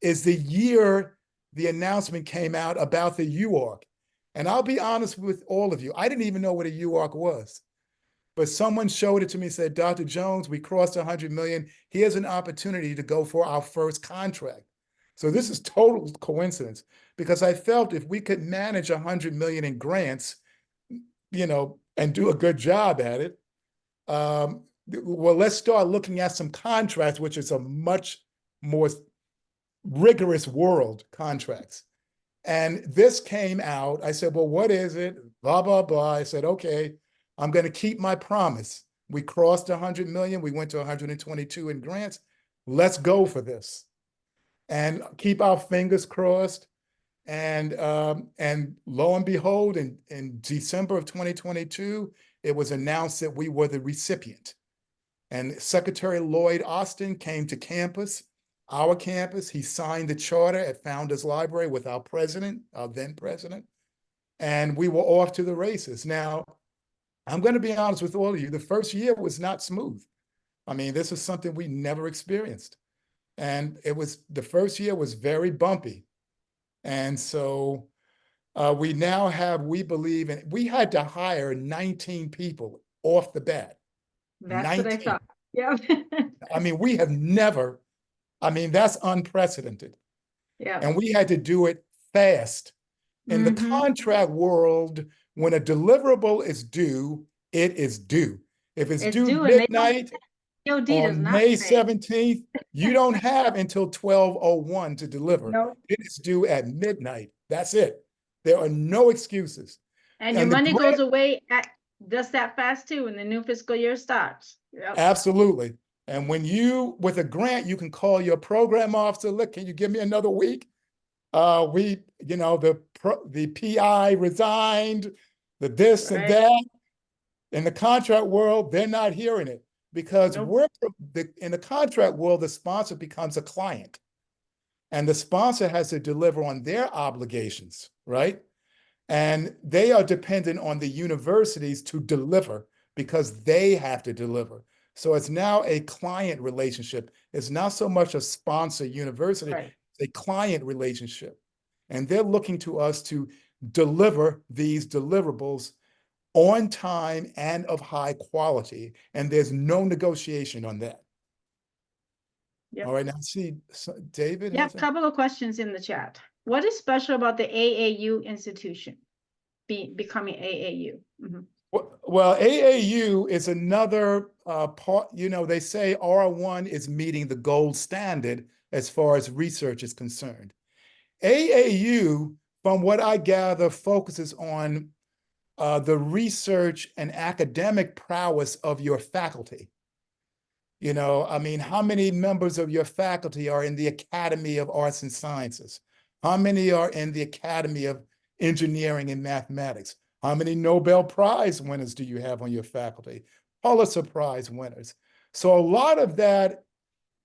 is the year the announcement came out about the UARC. And I'll be honest with all of you, I didn't even know what a UARC was. But someone showed it to me and said, Dr. Jones, we crossed 100 million. Here's an opportunity to go for our first contract. So this is total coincidence, because I felt if we could manage 100 million in grants, you know, and do a good job at it, well, let's start looking at some contracts, which is a much more rigorous world, contracts. And this came out. I said, well, what is it? Blah, blah, blah. I said, okay, I'm going to keep my promise. We crossed 100 million. We went to 122 in grants. Let's go for this and keep our fingers crossed. And lo and behold, in December of 2022, it was announced that we were the recipient. And Secretary Lloyd Austin came to campus, our campus. He signed the charter at Founders Library with our president, our then president, and we were off to the races. Now, I'm going to be honest with all of you. The first year was not smooth. I mean, this is something we never experienced. And the first year was very bumpy. And so we now have, we believe, and we had to hire 19 people off the bat. That's 19. what I thought. Yeah. I mean, we have never, I mean, that's unprecedented. Yeah. And we had to do it fast. In the contract world, when a deliverable is due, it is due. If it's due midnight on May 17th, you don't have until 12:01 to deliver. No. It is due at midnight. That's it. There are no excuses. And your money goes away at just that fast too when the new fiscal year starts. Yep. Absolutely. And when you, with a grant, you can call your program officer, look, can you give me another week? You know, the PI resigned, the this and that. In the contract world, they're not hearing it. because Nope. in the contract world, the sponsor becomes a client. And the sponsor has to deliver on their obligations, right? And they are dependent on the universities to deliver because they have to deliver. So it's now a client relationship. It's not so much a sponsor university, Right. it's a client relationship. And they're looking to us to deliver these deliverables on time and of high quality. And there's no negotiation on that. Yep. All right, now see, David Yep, has a- couple of questions in the chat. What is special about the AAU institution becoming AAU? Mhm. Well, AAU is another part, you know, they say R1 is meeting the gold standard as far as research is concerned. AAU, from what I gather, focuses on the research and academic prowess of your faculty. You know, I mean, how many members of your faculty are in the Academy of Arts and Sciences? How many are in the Academy of Engineering and Mathematics? How many Nobel Prize winners do you have on your faculty? Pulitzer Prize winners. So a lot of that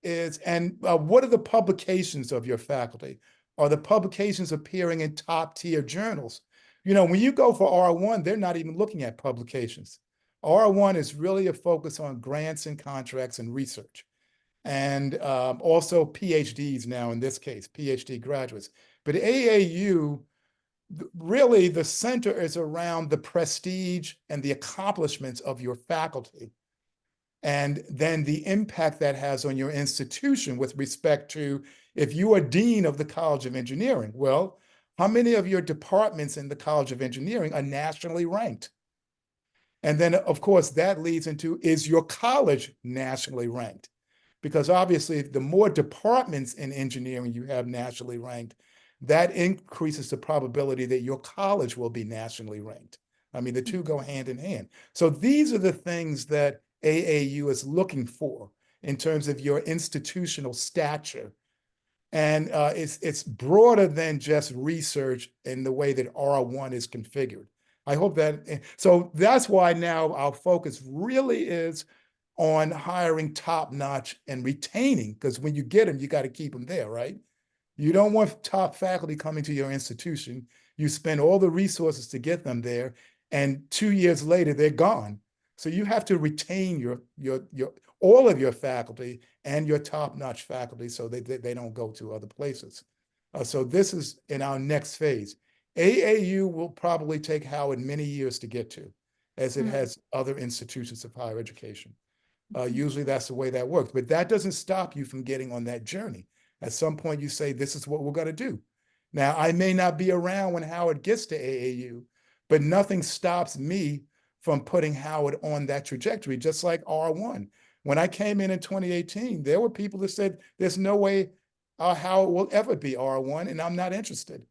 is, and what are the publications of your faculty? Are the publications appearing in top tier journals? You know, when you go for R1, they're not even looking at publications. R1 is really a focus on grants and contracts and research. And also PhDs now in this case, PhD graduates. But AAU, really the center is around the prestige and the accomplishments of your faculty. And then the impact that has on your institution with respect to, if you are dean of the College of Engineering, well, how many of your departments in the College of Engineering are nationally ranked? And then, of course, that leads into, is your college nationally ranked? Because obviously, the more departments in engineering you have nationally ranked, that increases the probability that your college will be nationally ranked. I mean, the two go hand in hand. So these are the things that AAU is looking for in terms of your institutional stature. And it's broader than just research in the way that R1 is configured. I hope that, so that's why now our focus really is on hiring top-notch and retaining, because when you get them, you got to keep them there, right? You don't want top faculty coming to your institution. You spend all the resources to get them there, and 2 years later, they're gone. So you have to retain your all of your faculty and your top-notch faculty so they don't go to other places. So this is in our next phase. AAU will probably take Howard many years to get to, as it has other institutions of higher education. Usually that's the way that works, but that doesn't stop you from getting on that journey. At some point you say, this is what we're going to do. Now, I may not be around when Howard gets to AAU, but nothing stops me from putting Howard on that trajectory, just like R1. When I came in 2018, there were people that said, there's no way Howard will ever be R1, and I'm not interested.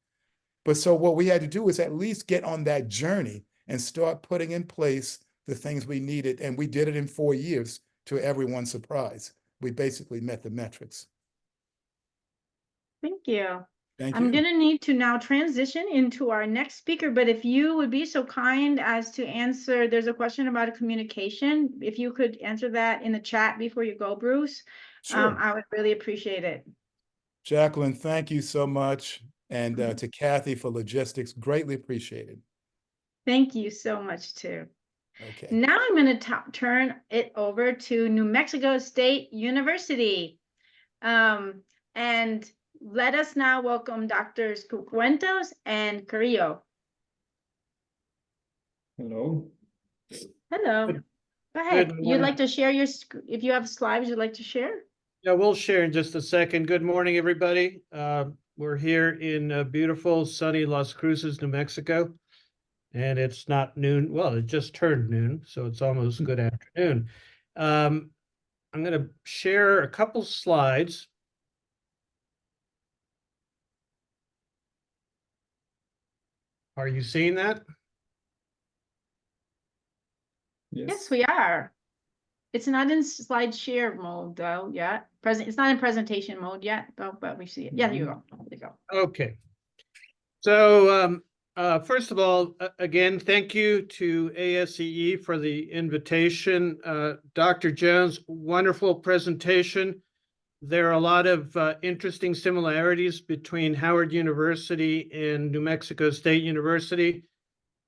But so what we had to do is at least get on that journey and start putting in place the things we needed. And we did it in 4 years to everyone's surprise. We basically met the metrics. Thank you. Thank I'm you. going to need to now transition into our next speaker, but if you would be so kind as to answer, there's a question about a communication. If you could answer that in the chat before you go, Bruce, Sure. I would really appreciate it. Jacqueline, thank you so much. And to Kathy for logistics, greatly appreciated. Thank you so much too. Okay. Now I'm going to turn it over to New Mexico State University. And let us now welcome Drs. Cuentos and Carrillo. Hello. Hello. Good- Go ahead. good You'd morning. like to share your, if you have slides you'd like to share? Yeah, we'll share in just a second. Good morning, everybody. We're here in beautiful, sunny Las Cruces, New Mexico. And it's not noon. Well, it just turned noon, so it's almost good afternoon. I'm going to share a couple slides. Are you seeing that? Yes, we are. It's not in slide share mode though yet. It's not in presentation mode yet, though, but we see it. Yeah, there you go. There you go. Okay. So First of all, again, thank you to ASEE for the invitation. Dr. Jones, wonderful presentation. There are a lot of interesting similarities between Howard University and New Mexico State University.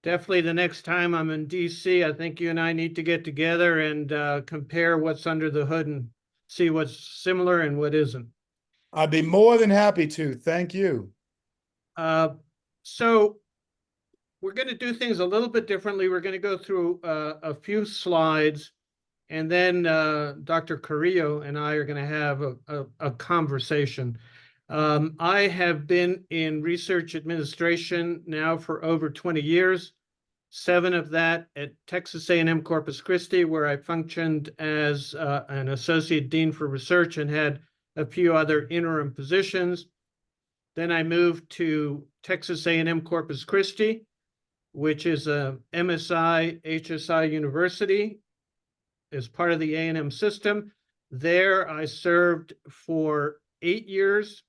Definitely the next time I'm in DC, I think you and I need to get together and compare what's under the hood and see what's similar and what isn't. I'd be more than happy to. Thank you. So we're going to do things a little bit differently. We're going to go through a few slides, and then Dr. Carrillo and I are going to have a conversation. I have been in research administration now for over 20 years, 7 of that at Texas A&M Corpus Christi, where I functioned as an associate dean for research and had a few other interim positions. Then I moved to Texas A&M Corpus Christi, which is a MSI HSI university as part of the A&M system. There I served for 8 years,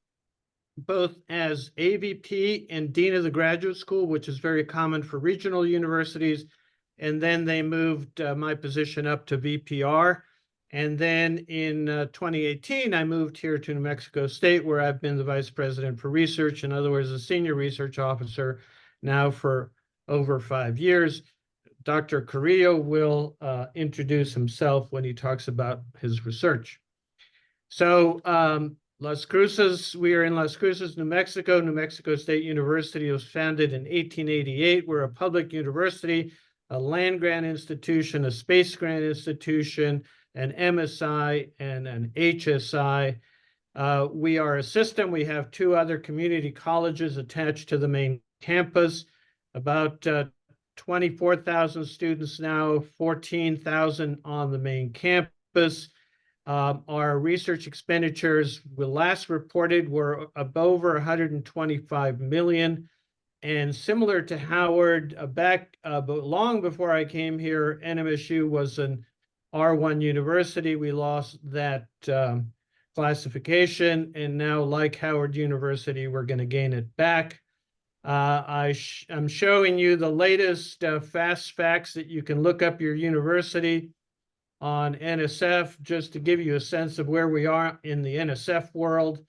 both as AVP and Dean of the Graduate School, which is very common for regional universities. And then they moved my position up to VPR. And then in 2018, I moved here to New Mexico State, where I've been the Vice President for Research, in other words, a Senior Research Officer now for over 5 years. Dr. Carrillo will introduce himself when he talks about his research. So Las Cruces, we are in Las Cruces, New Mexico. New Mexico State University was founded in 1888. We're a public university, a land grant institution, a space grant institution, an MSI, and an HSI. We are a system. We have 2 other community colleges attached to the main campus, about 24,000 students now, 14,000 on the main campus. Our research expenditures we last reported were over 125 million. And similar to Howard, but long before I came here, NMSU was an R1 university. We lost that classification. And now, like Howard University, we're going to gain it back. I'm showing you the latest fast facts that you can look up your university on NSF, just to give you a sense of where we are in the NSF world,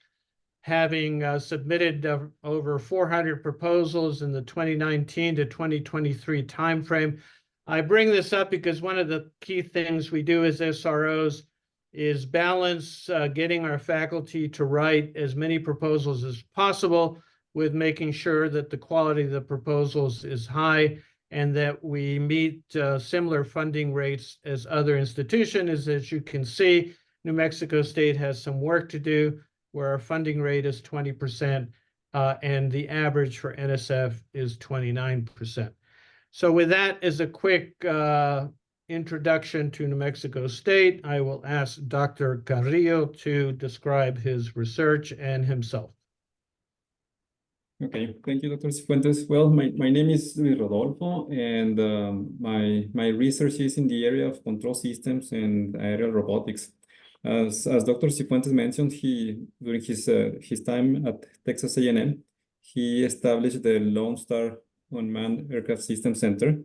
having submitted over 400 proposals in the 2019 to 2023 timeframe. I bring this up because one of the key things we do as SROs is balance getting our faculty to write as many proposals as possible with making sure that the quality of the proposals is high and that we meet similar funding rates as other institutions. As you can see, New Mexico State has some work to do, where our funding rate is 20%, and the average for NSF is 29%. So with that as a quick introduction to New Mexico State, I will ask Dr. Carrillo to describe his research and himself. Okay, thank you, Dr. Cifuentes. Well, my name is Luis Rodolfo, and my research is in the area of control systems and aerial robotics. As Dr. Cifuentes mentioned, during his time at Texas A&M, he established the Lone Star Unmanned Aircraft System Center,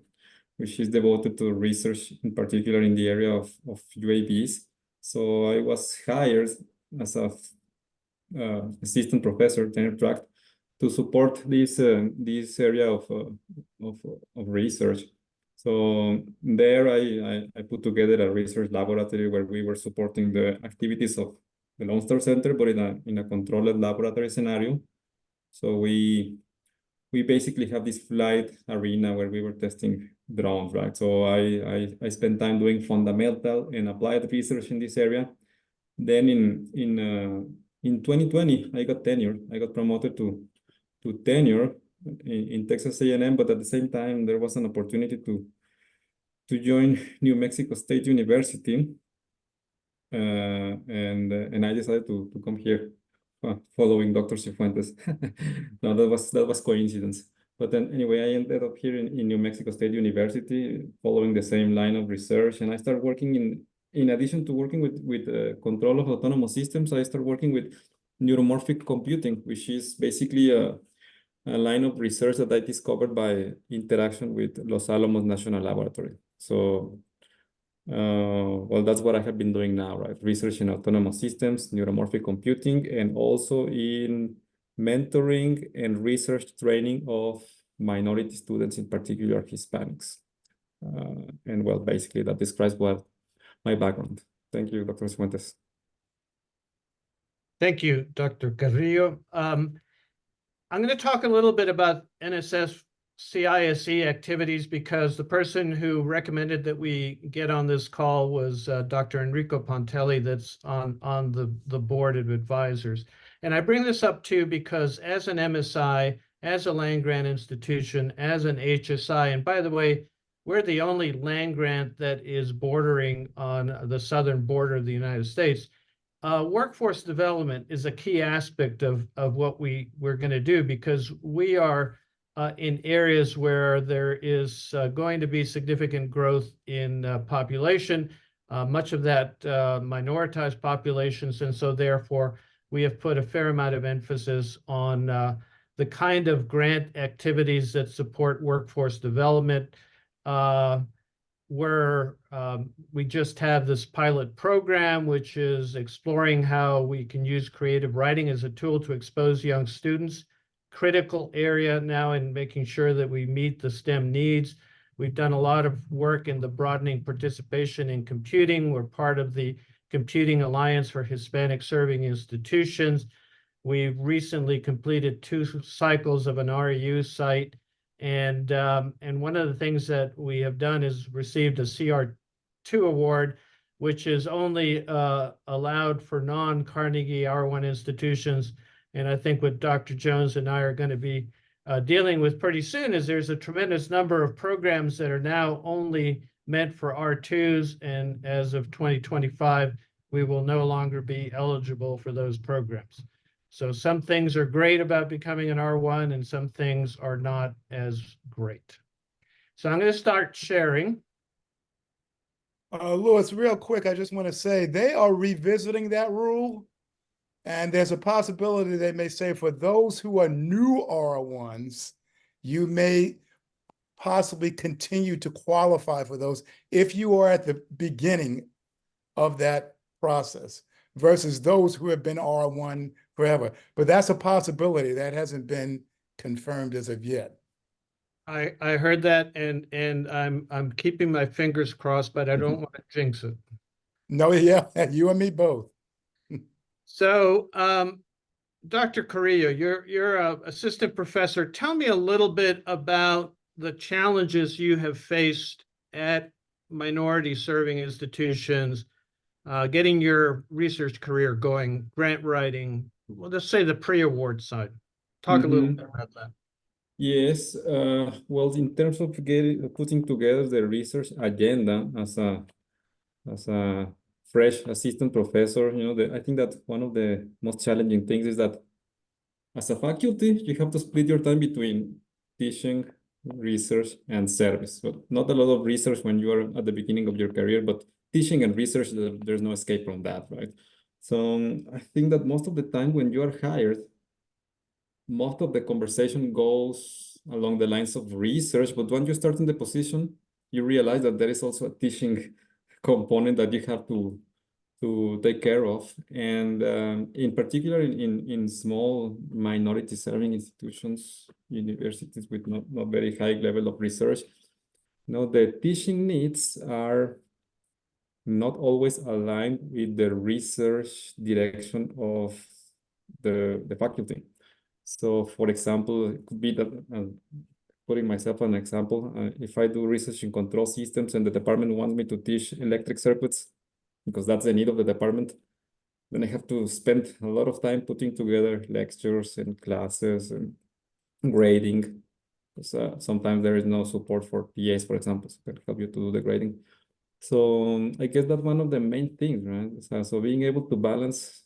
which is devoted to research, in particular in the area of UAVs. So I was hired as a assistant professor, tenure track, to support this area of research. So there I put together a research laboratory where we were supporting the activities of the Lone Star Center, but in a controlled laboratory scenario. So we basically have this flight arena where we were testing drones, right? So I spent time doing fundamental and applied research in this area. Then in 2020, I got tenure. I got promoted to tenure in Texas A&M, but at the same time, there was an opportunity to join New Mexico State University, and I decided to come here, following Dr. Cifuentes. No, that was coincidence. But then anyway, I ended up here in New Mexico State University, following the same line of research, and I started working in addition to working with control of autonomous systems, I started working with neuromorphic computing, which is basically a line of research that I discovered by interaction with Los Alamos National Laboratory. So, well, that's what I have been doing now, right? Research in autonomous systems, neuromorphic computing, and also in mentoring and research training of minority students, in particular Hispanics. And well, basically that describes what my background. Thank you, Dr. Fuentes. Thank you, Dr. Carrillo. I'm going to talk a little bit about NSF CISE activities because the person who recommended that we get on this call was Dr. Enrico Pontelli, that's on the board of advisors. And I bring this up too because as an MSI, as a land-grant institution, as an HSI, and by the way, we're the only land grant that is bordering on the southern border of the United States. Workforce development is a key aspect of what we're going to do because we are in areas where there is going to be significant growth in population, much of that minoritized populations. And so therefore, we have put a fair amount of emphasis on the kind of grant activities that support workforce development. Where we just have this pilot program, which is exploring how we can use creative writing as a tool to expose young students. Critical area now in making sure that we meet the STEM needs. We've done a lot of work in the broadening participation in computing. We're part of the Computing Alliance for Hispanic Serving Institutions. We've recently completed 2 cycles of an REU site. And one of the things that we have done is received a CR2 award, which is only allowed for non-Carnegie R1 institutions. And I think what Dr. Jones and I are going to be dealing with pretty soon is there's a tremendous number of programs that are now only meant for R2s. And as of 2025, we will no longer be eligible for those programs. So some things are great about becoming an R1 and some things are not as great. So I'm going to start sharing. Louis, real quick, I just want to say they are revisiting that rule. And there's a possibility they may say for those who are new R1s, you may possibly continue to qualify for those if you are at the beginning of that process versus those who have been R1 forever. But that's a possibility that hasn't been confirmed as of yet. I heard that and I'm keeping my fingers crossed, but I don't want to jinx it. No, yeah, you and me both. So, Dr. Carrillo, you're an assistant professor. Tell me a little bit about the challenges you have faced at minority serving institutions, getting your research career going, grant writing, well, let's say the pre-award side. Talk a little bit about that. Yes, well, in terms of putting together the research agenda as a fresh assistant professor, I think that one of the most challenging things is that as a faculty, you have to split your time between teaching, research, and service. So not a lot of research when you are at the beginning of your career, but teaching and research, there's no escape from that, right? So I think that most of the time when you are hired, most of the conversation goes along the lines of research, but when you start in the position, you realize that there is also a teaching component that you have to take care of. And in particular, in small minority serving institutions, universities with not very high level of research, the teaching needs are not always aligned with the research direction of the faculty. So, for example, it could be that, putting myself an example, if I do research in control systems and the department wants me to teach electric circuits, because that's the need of the department, then I have to spend a lot of time putting together lectures and classes and grading. Because sometimes there is no support for PAs, for example, so can help you to do the grading. So I guess that's one of the main things, right? So being able to balance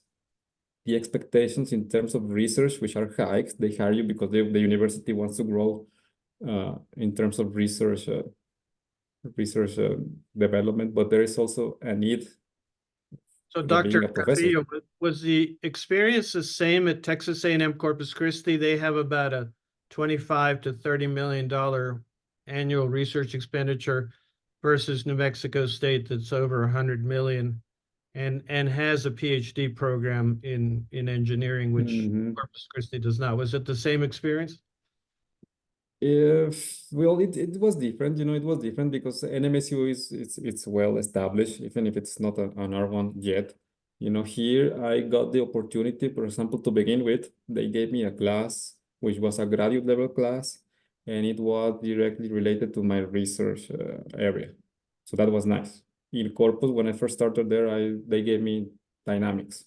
the expectations in terms of research, which are high, they hire you because the university wants to grow in terms of research development, but there is also a need. So Dr. Carrillo, was the experience the same at Texas A&M Corpus Christi? They have about a $25 to $30 million annual research expenditure versus New Mexico State that's over 100 million and has a PhD program in engineering, which Mhm. Corpus Christi does not. Was it the same experience? Well, it was different, it was different because NMSU it's well established, even if it's not an R1 yet. Here I got the opportunity, for example, to begin with, they gave me a class, which was a graduate level class, and it was directly related to my research area. So that was nice. In Corpus, when I first started there, they gave me dynamics.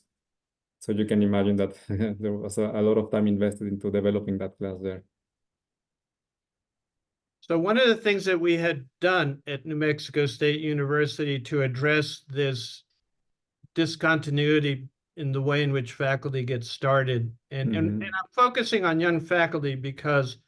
So you can imagine that there was a lot of time invested into developing that class there. So one of the things that we had done at New Mexico State University to address this discontinuity in the way in which faculty get started, and I'm focusing on young faculty because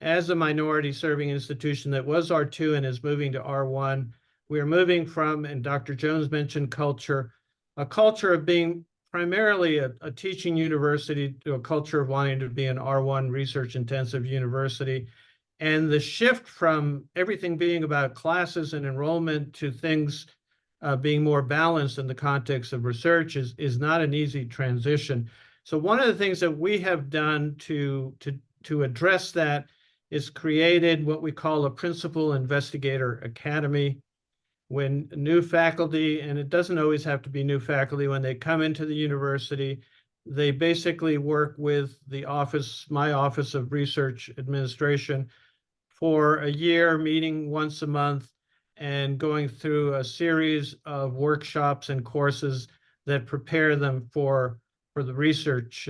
as a minority serving institution that was R2 and is moving to R1, we are moving from, and Dr. Jones mentioned culture, a culture of being primarily a teaching university to a culture of wanting to be an R1 research intensive university. And the shift from everything being about classes and enrollment to things being more balanced in the context of research is not an easy transition. So one of the things that we have done to address that is created what we call a Principal Investigator Academy. When new faculty, and it doesn't always have to be new faculty, when they come into the university, they basically work with the office, my Office of Research Administration, for a year, meeting once a month and going through a series of workshops and courses that prepare them for the research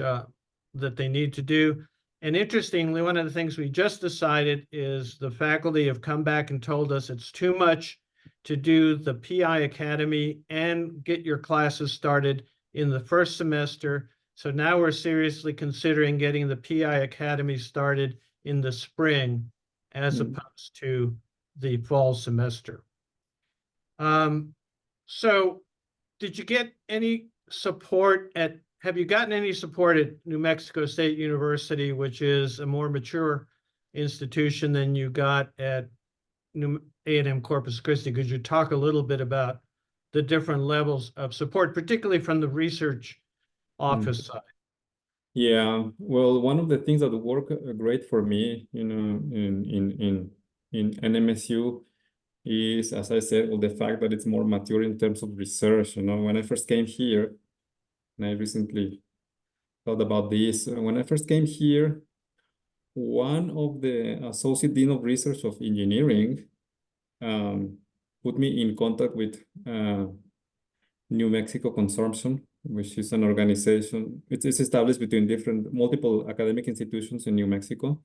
that they need to do. And interestingly, one of the things we just decided is the faculty have come back and told us it's too much to do the PI Academy and get your classes started in the first semester. So now we're seriously considering getting the PI Academy started in the spring as opposed to the fall semester. So did you get any support have you gotten any support at New Mexico State University, which is a more mature institution than you got at A&M Corpus Christi? Could you talk a little bit about the different levels of support, particularly from the research office side? Yeah, well, one of the things that work great for me, in NMSU is, as I said, well, the fact that it's more mature in terms of research. When I first came here, and I recently thought about this, when I first came here, one of the Associate Dean of Research of Engineering put me in contact with New Mexico Consortium, which is an organization. It's established between multiple academic institutions in New Mexico.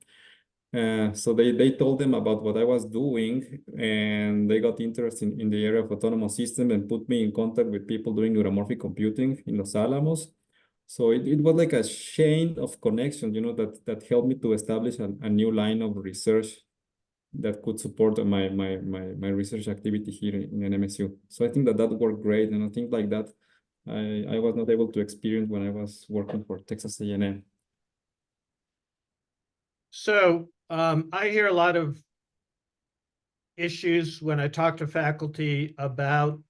So they told them about what I was doing, and they got interested in the area of autonomous system and put me in contact with people doing neuromorphic computing in Los Alamos. So it was like a chain of connections, that helped me to establish a new line of research that could support my research activity here in NMSU. So I think that worked great, and I think like that I was not able to experience when I was working for Texas A&M. So I hear a lot of issues when I talk to faculty about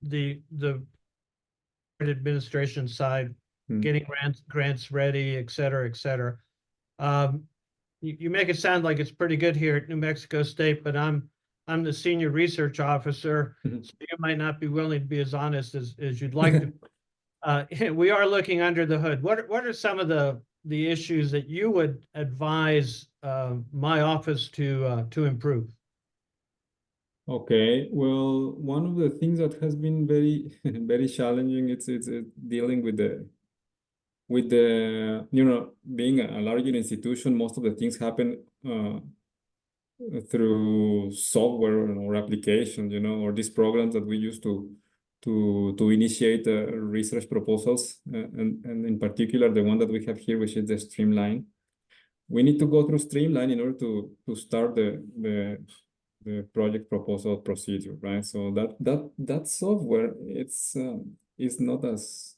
the administration side, getting grants ready, et cetera, et cetera. You make it sound like it's pretty good here at New Mexico State, but I'm the senior research officer, so you might not be willing to be as honest as you'd like to. We are looking under the hood. What are some of the issues that you would advise my office to improve? Okay, well, one of the things that has been very very challenging, it's dealing with the being a larger institution. Most of the things happen through software or applications, or these programs that we use to initiate research proposals, and in particular the one that we have here, which is the Streamline. We need to go through Streamline in order to start the project proposal procedure, right? So that software, it's not as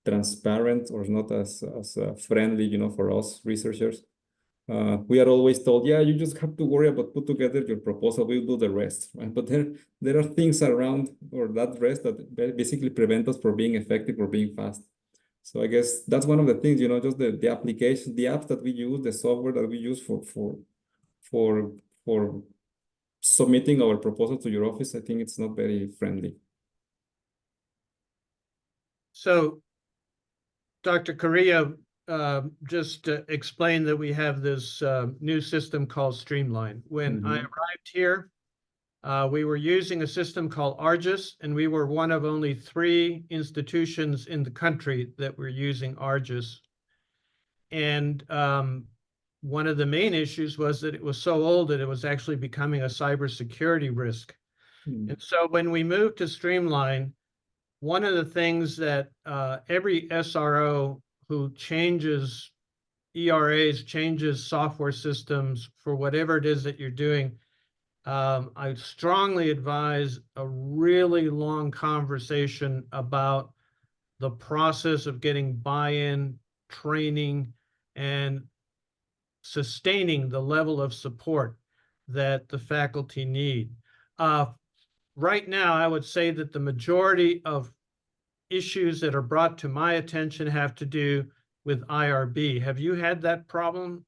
transparent or not as friendly, for us researchers. we are always told, yeah, you just have to worry about put together your proposal, we'll do the rest, right? But there are things around or that rest that basically prevent us from being effective or being fast. So I guess that's one of the things, just the application, the apps that we use, the software that we use for submitting our proposal to your office, I think it's not very friendly. So, Dr. Carrillo, just explained that we have this new system called Streamline. When I arrived here, we were using a system called ARGIS, and we were one of only 3 institutions in the country that were using ARGIS. And one of the main issues was that it was so old that it was actually becoming a cybersecurity risk. And so when we moved to Streamline, one of the things that every SRO who changes ERAs, changes software systems for whatever it is that you're doing, I strongly advise a really long conversation about the process of getting buy-in, training, and sustaining the level of support that the faculty need. Right now, I would say that the majority of issues that are brought to my attention have to do with IRB. Have you had that problem?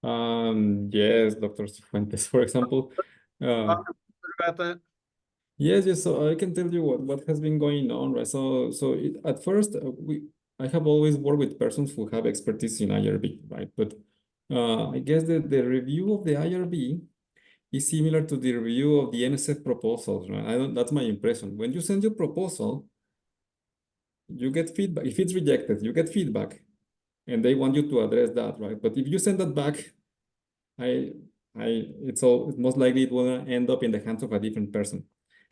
Yes, Dr. Fuentes, for example. Talk about that? Yes, so I can tell you what has been going on, right? So at first, I have always worked with persons who have expertise in IRB, right? But I guess the review of the IRB is similar to the review of the NSF proposals, right? That's my impression. When you send your proposal, you get feedback. If it's rejected, you get feedback, and they want you to address that, right? But if you send that back, it's most likely it will end up in the hands of a different person,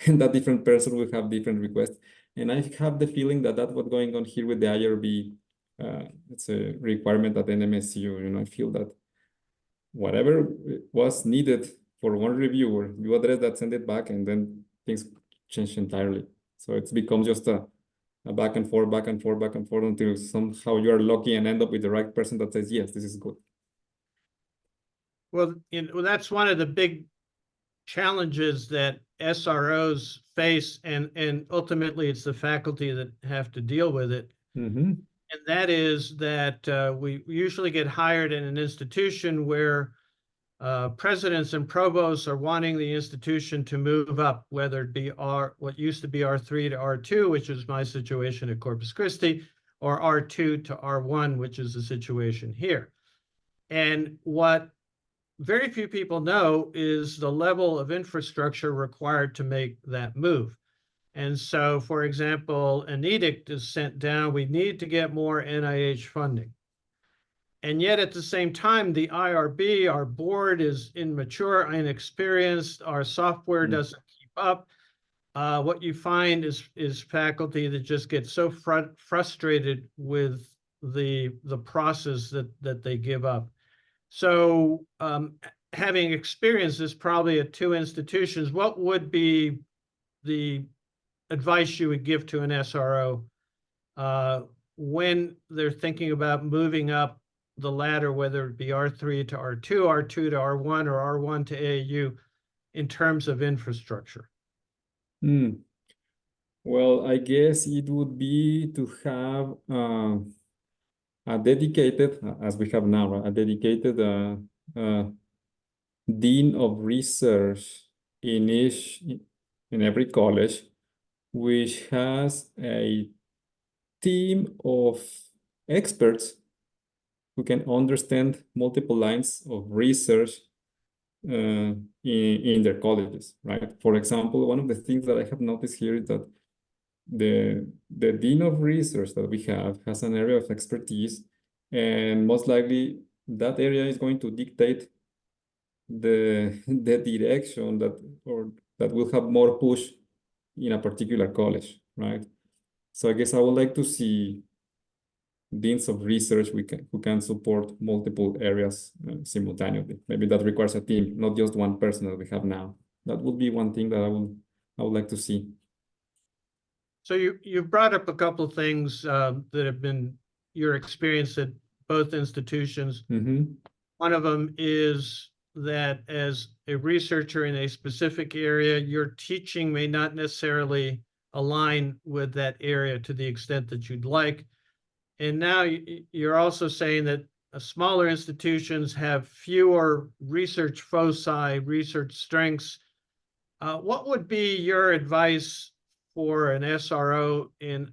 and that different person will have different requests. And I have the feeling that that's what's going on here with the IRB. It's a requirement at NMSU. I feel that whatever was needed for one reviewer, you address that, send it back, and then things change entirely. So it becomes just a back and forth, back and forth, back and forth until somehow you are lucky and end up with the right person that says, yes, this is good. Well, that's one of the big challenges that SROs face, and ultimately it's the faculty that have to deal with it. And that is that we usually get hired in an institution where presidents and provosts are wanting the institution to move up, whether it be what used to be R3 to R2, which is my situation at Corpus Christi, or R2 to R1, which is the situation here. And what very few people know is the level of infrastructure required to make that move. And so, for example, an edict is sent down, we need to get more NIH funding. And yet at the same time, the IRB, our board, is immature, inexperienced, our software doesn't keep up. What you find is faculty that just get so frustrated with the process that they give up. So having experienced this probably at 2 institutions, what would be the advice you would give to an SRO when they're thinking about moving up the ladder, whether it be R3 to R2, R2 to R1, or R1 to AAU, in terms of infrastructure? Well, I guess it would be to have a dedicated, as we have now, right? A dedicated dean of research in every college, which has a team of experts who can understand multiple lines of research in their colleges, right? For example, one of the things that I have noticed here is that the dean of research that we have has an area of expertise, and most likely that area is going to dictate the direction that will have more push in a particular college, right? So I guess I would like to see deans of research who can support multiple areas simultaneously. Maybe that requires a team, not just one person that we have now. That would be one thing that I would like to see. So you brought up a couple of things that have been your experience at both institutions. One of them is that as a researcher in a specific area, your teaching may not necessarily align with that area to the extent that you'd like. And now you're also saying that smaller institutions have fewer research foci, research strengths. What would be your advice for an SRO in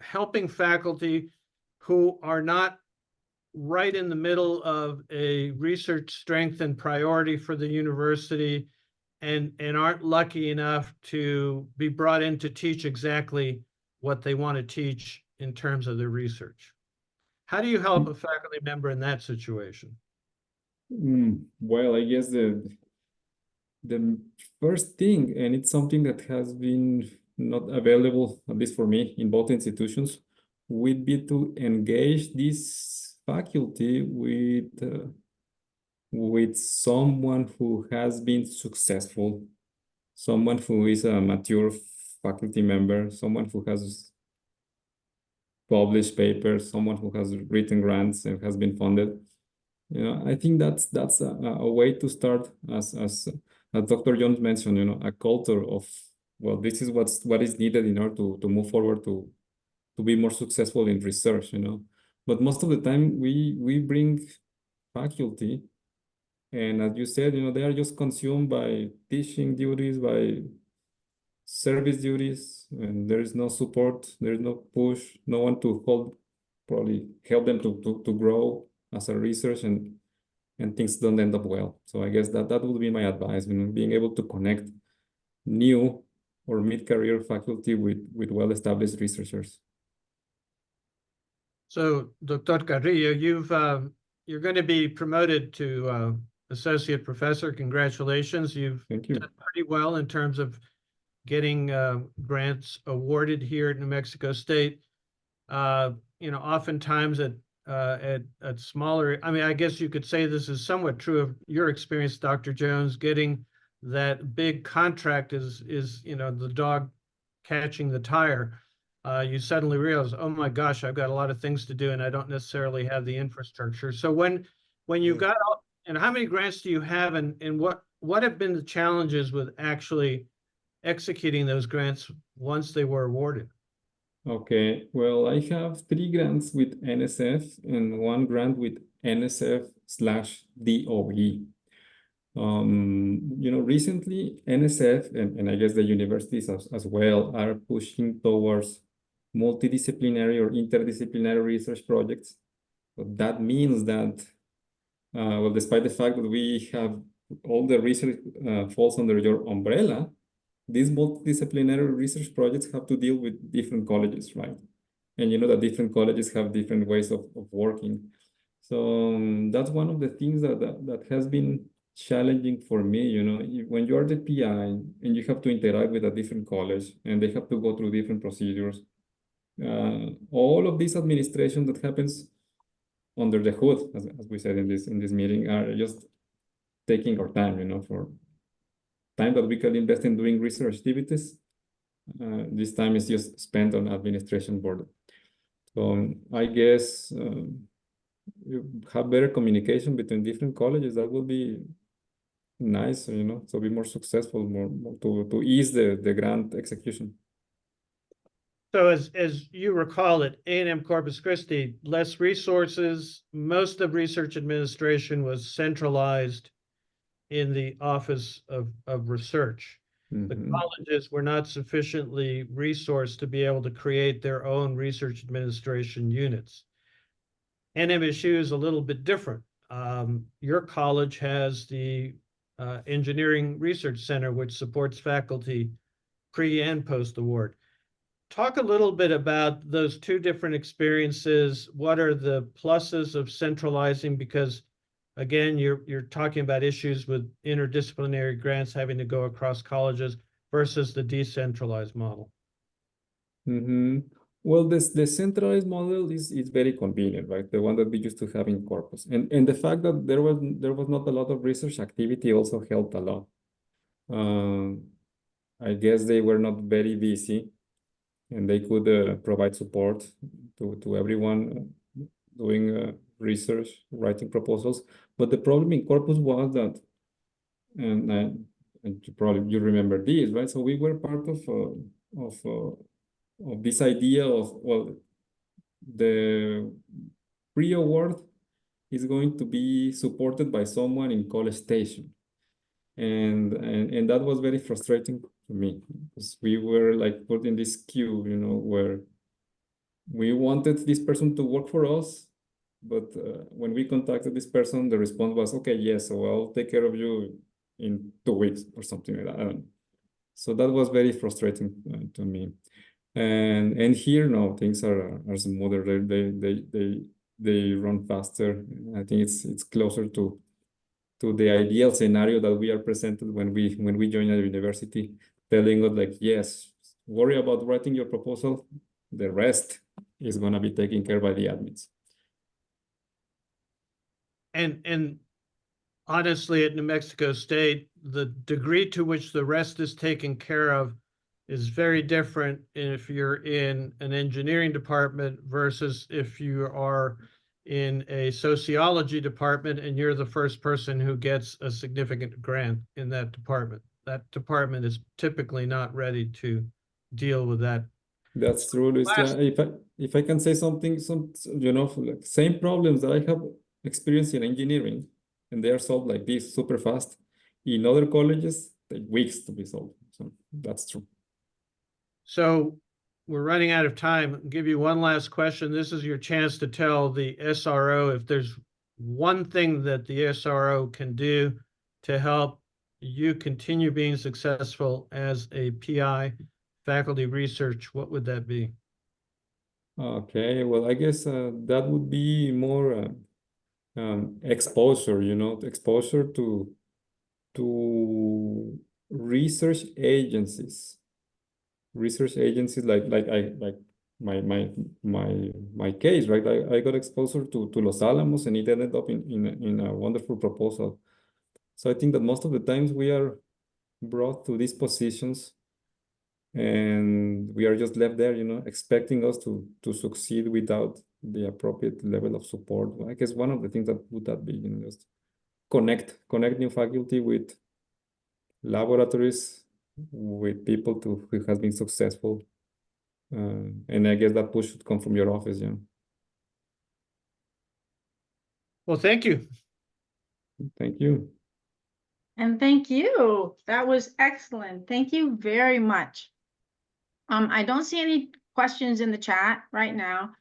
helping faculty who are not right in the middle of a research strength and priority for the university and aren't lucky enough to be brought in to teach exactly what they want to teach in terms of their research? How do you help a faculty member in that situation? Well, I guess the first thing, and it's something that has been not available, at least for me, in both institutions, would be to engage this faculty with someone who has been successful, someone who is a mature faculty member, someone who has published papers, someone who has written grants and has been funded. I think that's a way to start, as Dr. Jones mentioned, a culture of, well, this is what is needed in order to move forward to be more successful in research, But most of the time we bring faculty, and as you said, they are just consumed by teaching duties, by service duties, and there is no support, there is no push, no one to probably help them to grow as a research, and things don't end up well. So I guess that would be my advice, being able to connect new or mid-career faculty with well-established researchers. So, Dr. Carrillo, you're going to be promoted to associate professor. Congratulations. Thank you. Done pretty well in terms of getting grants awarded here at New Mexico State. Oftentimes at smaller, I guess you could say this is somewhat true of your experience, Dr. Jones. Getting that big contract is the dog catching the tire. You suddenly realize, oh my gosh, I've got a lot of things to do and I don't necessarily have the infrastructure. So when you got out, and how many grants do you have, and what have been the challenges with actually executing those grants once they were awarded? Okay, well, I have 3 grants with NSF and 1 grant with NSF/DOE. Recently NSF and I guess the universities as well are pushing towards multidisciplinary or interdisciplinary research projects. But that means that, well, despite the fact that we have all the research falls under your umbrella, these multidisciplinary research projects have to deal with different colleges, right? And that different colleges have different ways of working. So that's one of the things that has been challenging for me. When you are the PI and you have to interact with a different college and they have to go through different procedures, all of this administration that happens under the hood, as we said in this meeting, are just taking our time, for time that we can invest in doing research activities. This time is just spent on administration board. So I guess you have better communication between different colleges. That would be nice, so be more successful, more to ease the grant execution. So as you recall, at A&M Corpus Christi, less resources, most of research administration was centralized in the Office of Research. The colleges were not sufficiently resourced to be able to create their own research administration units. NMSU is a little bit different. Your college has the Engineering Research Center, which supports faculty pre and post award. Talk a little bit about those two different experiences. What are the pluses of centralizing? Because again, you're talking about issues with interdisciplinary grants having to go across colleges versus the decentralized model. Well, the centralized model is very convenient, right? The one that we used to have in Corpus, and the fact that there was not a lot of research activity also helped a lot. I guess they were not very busy, and they could provide support to everyone doing research, writing proposals. But the problem in Corpus was that, and you remember this, right? So we were part of this idea of, well, the pre-award is going to be supported by someone in College Station. And that was very frustrating to me, because we were like put in this queue, you know, where we wanted this person to work for us, but when we contacted this person, the response was, okay, yes, so I'll take care of you in 2 weeks or something like that. I don't know. So that was very frustrating to me. And here, no, things are smoother. They run faster. I think it's closer to the ideal scenario that we are presented when we join a university, telling us like, yes, worry about writing your proposal. The rest is gonna be taken care by the admins. And honestly, at New Mexico State, the degree to which the rest is taken care of is very different if you're in an engineering department versus if you are in a sociology department and you're the first person who gets a significant grant in that department. That department is typically not ready to deal with that. That's true, Luis. Last- If I can say something, you know, like same problems that I have experienced in engineering, and they are solved like this super fast. In other colleges, take weeks to be solved. So that's true. So we're running out of time. I'll give you one last question. This is your chance to tell the SRO if there's one thing that the SRO can do to help you continue being successful as a PI, faculty research, what would that be? Okay, well, I guess that would be more exposure, you know, exposure to research agencies like my case, right? I got exposure to Los Alamos, and it ended up in a wonderful proposal. So I think that most of the times we are brought to these positions and we are just left there, you know, expecting us to succeed without the appropriate level of support. I guess one of the things that would that be, you know, just connect new faculty with laboratories, with people who has been successful. And I guess that push should come from your office, yeah. Well, thank you. Thank you. And thank you. That was excellent. Thank you very much. I don't see any questions in the chat right now,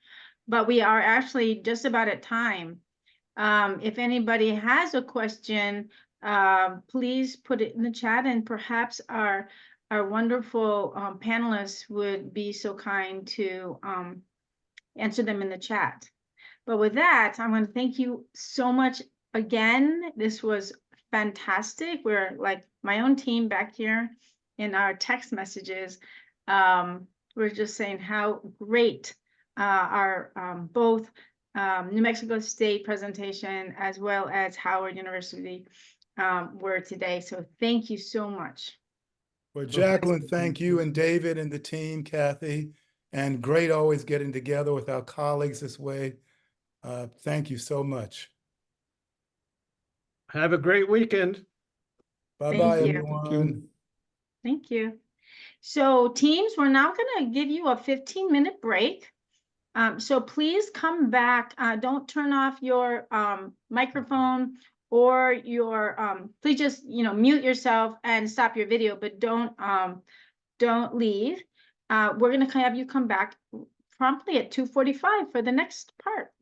but we are actually just about at time. If anybody has a question, please put it in the chat, and perhaps our wonderful panelists would be so kind to answer them in the chat. But with that, I want to thank you so much again. This was fantastic. We're like my own team back here in our text messages. We're just saying how great our both New Mexico State presentation as well as Howard University were today. So thank you so much. Well, Jacqueline, thank you, and David and the team, Kathy, and great always getting together with our colleagues this way. Thank you so much. Have a great weekend. Bye-bye, Thank you. everyone. Thank you. So teams, we're now going to give you a 15-minute break. So please come back. Don't turn off your microphone or your, please just, mute yourself and stop your video, but don't leave. We're going to have you come back promptly at 2:45 for the next part.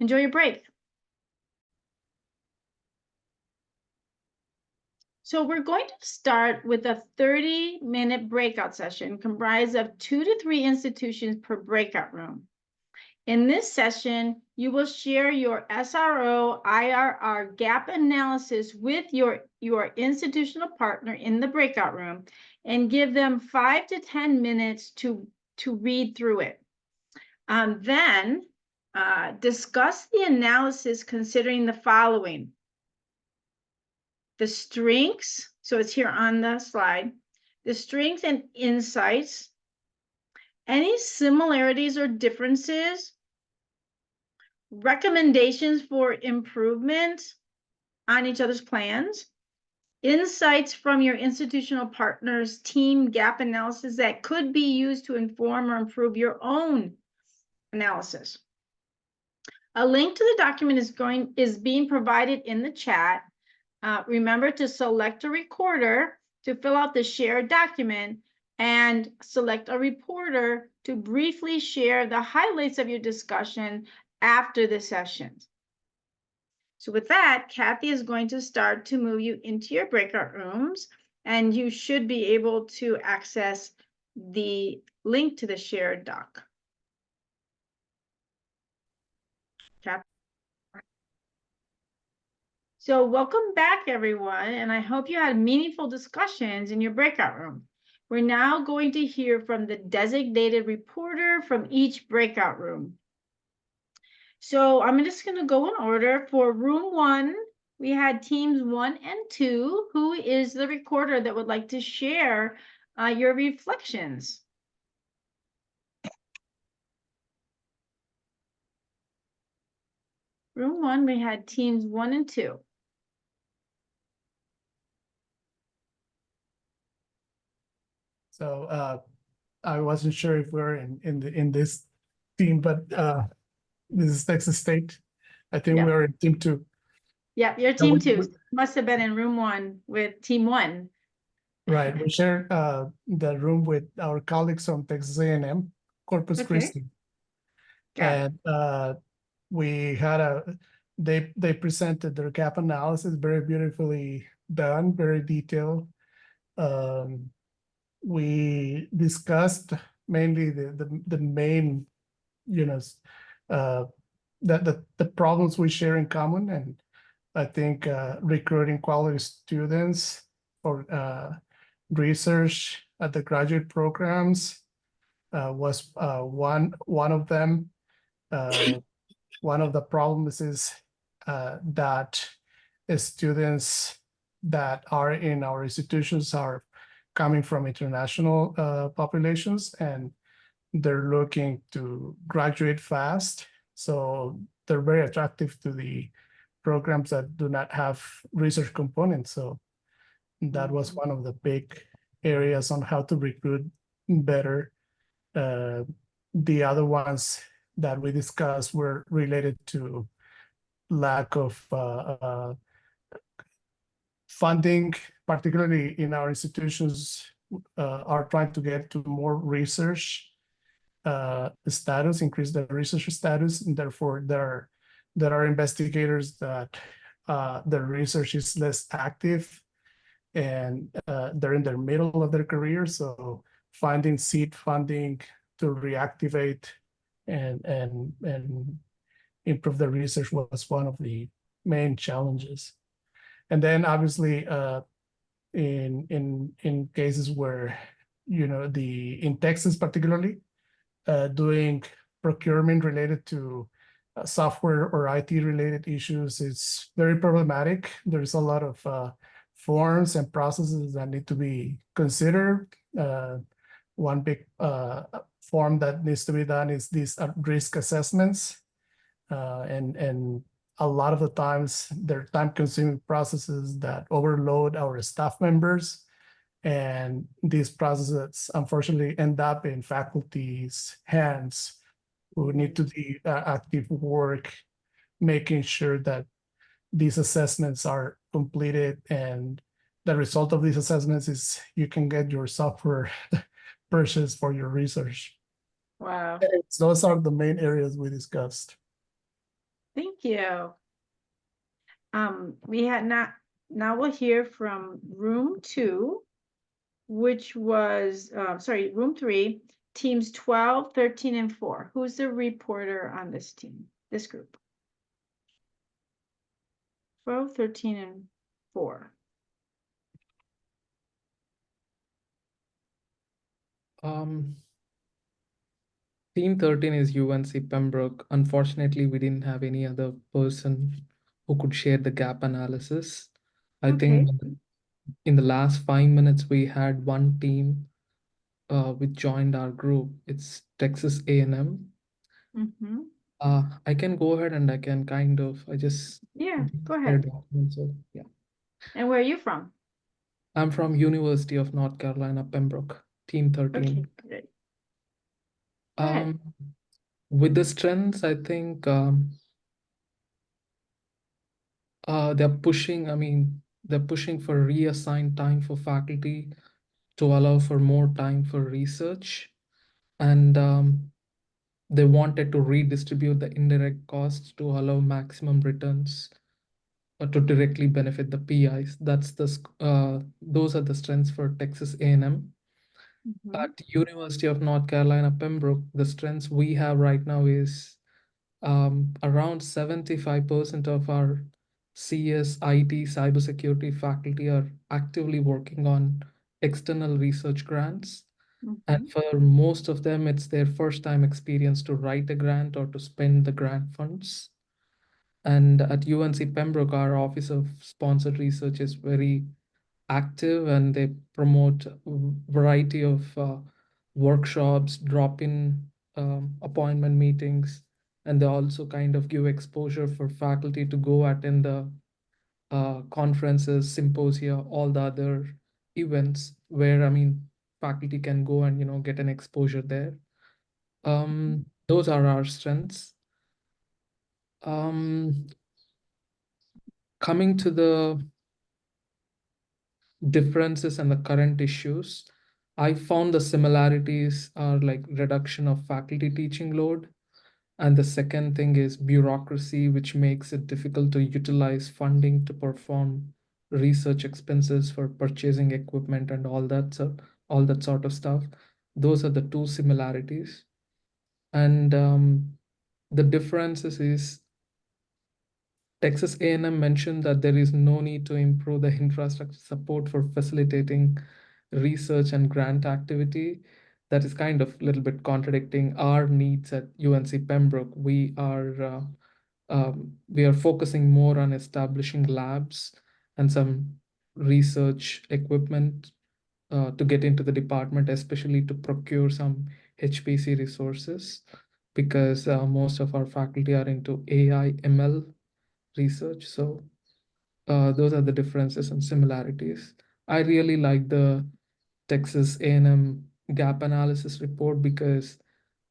Enjoy your break. So we're going to start with a 30-minute breakout session comprised of 2 to 3 institutions per breakout room. In this session, you will share your SRO IRR gap analysis with your institutional partner in the breakout room and give them 5 to 10 minutes to read through it. Then discuss the analysis considering the following: the strengths, so it's here on the slide, the strengths and insights, any similarities or differences, recommendations for improvement on each other's plans, insights from your institutional partners, team gap analysis that could be used to inform or improve your own analysis. A link to the document is being provided in the chat. Remember to select a recorder to fill out the shared document and select a reporter to briefly share the highlights of your discussion after the session. So with that, Kathy is going to start to move you into your breakout rooms, and you should be able to access the link to the shared doc. Kathy. So welcome back, everyone, and I hope you had meaningful discussions in your breakout room. We're now going to hear from the designated reporter from each breakout room. So I'm just going to go in order. For room 1, we had teams 1 and 2. Who is the recorder that would like to share your reflections? Room 1, we had teams 1 and 2. So I wasn't sure if we're in this team, but this is Texas State. I think Yeah. we're in team 2. Yeah, your So team we- 2 must have been in room 1 with team 1. Right. We share the room with our colleagues from Texas A&M, Corpus Okay. Christi. Got it. And we had they presented their gap analysis, very beautifully done, very detailed. We discussed mainly the main, the problems we share in common, and I think recruiting quality students for research at the graduate programs was one of them. One of the problems is that students that are in our institutions are coming from international populations, and they're looking to graduate fast. So they're very attractive to the programs that do not have research components. So that was one of the big areas on how to recruit better. The other ones that we discussed were related to lack of funding, particularly in our institutions, are trying to get to more research status, increase the research status, and therefore there are investigators that their research is less active, and they're in the middle of their career. So finding seed funding to reactivate and improve the research was one of the main challenges. And then obviously in cases where, in Texas particularly, doing procurement related to software or IT related issues is very problematic. There's a lot of forms and processes that need to be considered. One big form that needs to be done is these risk assessments. And a lot of the times they're time-consuming processes that overload our staff members. And these processes unfortunately end up in faculty's hands, who need to do active work, making sure that these assessments are completed. And the result of these assessments is you can get your software purchased for your research. Wow. Those are the main areas we discussed. Thank you. We had now we'll hear from room 2, which was, room 3, teams 12, 13, and 4. Who's the reporter on this team, this group? 12, 13, and 4. Team 13 is UNC Pembroke. Unfortunately, we didn't have any other person who could share the gap analysis. I think in the last 5 minutes, we had one team which joined our group. It's Texas A&M. Mm-hmm. I can go ahead and I can I just Yeah, go share ahead. document, so yeah. And where are you from? I'm from University of North Carolina, Pembroke, Team 13. Okay, great. Go ahead. With the strengths, I think they're pushing for reassigned time for faculty to allow for more time for research. And they wanted to redistribute the indirect costs to allow maximum returns to directly benefit the PIs. Those are the strengths for Texas A&M. At University of North Carolina, Pembroke, the strengths we have right now is around 75% of our CS, IT, cybersecurity faculty are actively working on external research grants. And for most of them, it's their first time experience to write a grant or to spend the grant funds. And at UNC Pembroke, our Office of Sponsored Research is very active, and they promote a variety of workshops, drop-in appointment meetings, and they also kind of give exposure for faculty to go attend the conferences, symposia, all the other events where, faculty can go and, get an exposure there. Those are our strengths. Coming to the differences and the current issues, I found the similarities are like reduction of faculty teaching load. And the second thing is bureaucracy, which makes it difficult to utilize funding to perform research expenses for purchasing equipment and all that sort of stuff. Those are the two similarities. And the differences is Texas A&M mentioned that there is no need to improve the infrastructure support for facilitating research and grant activity. That is kind of a little bit contradicting our needs at UNC Pembroke. We are focusing more on establishing labs and some research equipment to get into the department, especially to procure some HPC resources, because most of our faculty are into AI, ML research. So those are the differences and similarities. I really like the Texas A&M gap analysis report because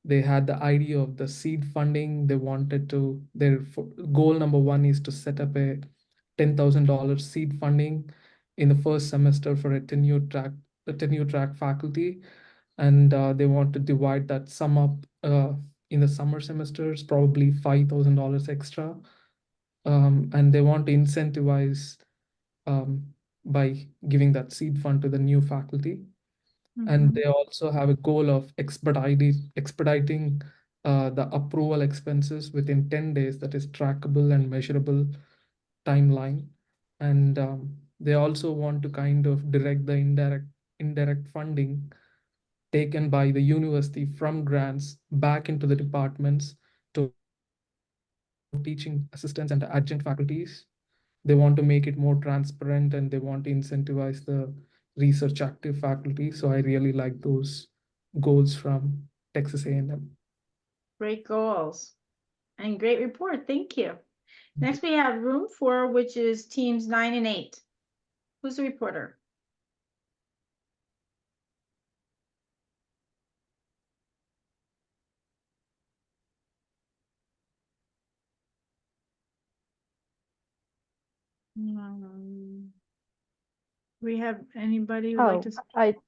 they had the idea of the seed funding. They wanted to, goal number one is to set up a $10,000 seed funding in the first semester for a tenure track faculty. And they want to divide that sum up in the summer semesters, probably $5,000 extra. And they want to incentivize by giving that seed fund to the new faculty. And they also have a goal of expediting the approval expenses within 10 days, that is trackable and measurable timeline. And they also want to kind of direct the indirect funding taken by the university from grants back into the departments to teaching assistants and adjunct faculties. They want to make it more transparent, and they want to incentivize the research active faculty. So I really like those goals from Texas A&M. Great goals and great report. Thank you. Next, we have room 4, which is teams 9 and 8. Who's the reporter? We have anybody who'd like to?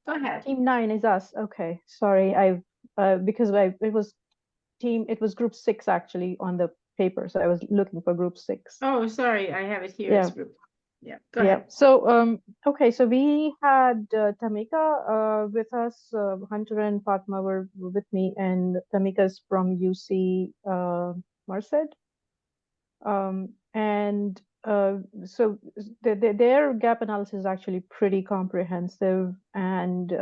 Go ahead. Team 9 is us. Okay, sorry. It was group 6 actually on the paper, so I was looking for group 6. Oh, sorry, I have it here. Yeah. It's group. Yeah, go ahead. So okay, so we had Tamika with us. Hunter and Fatma were with me, and Tamika's from UC Merced. And so their gap analysis is actually pretty comprehensive. And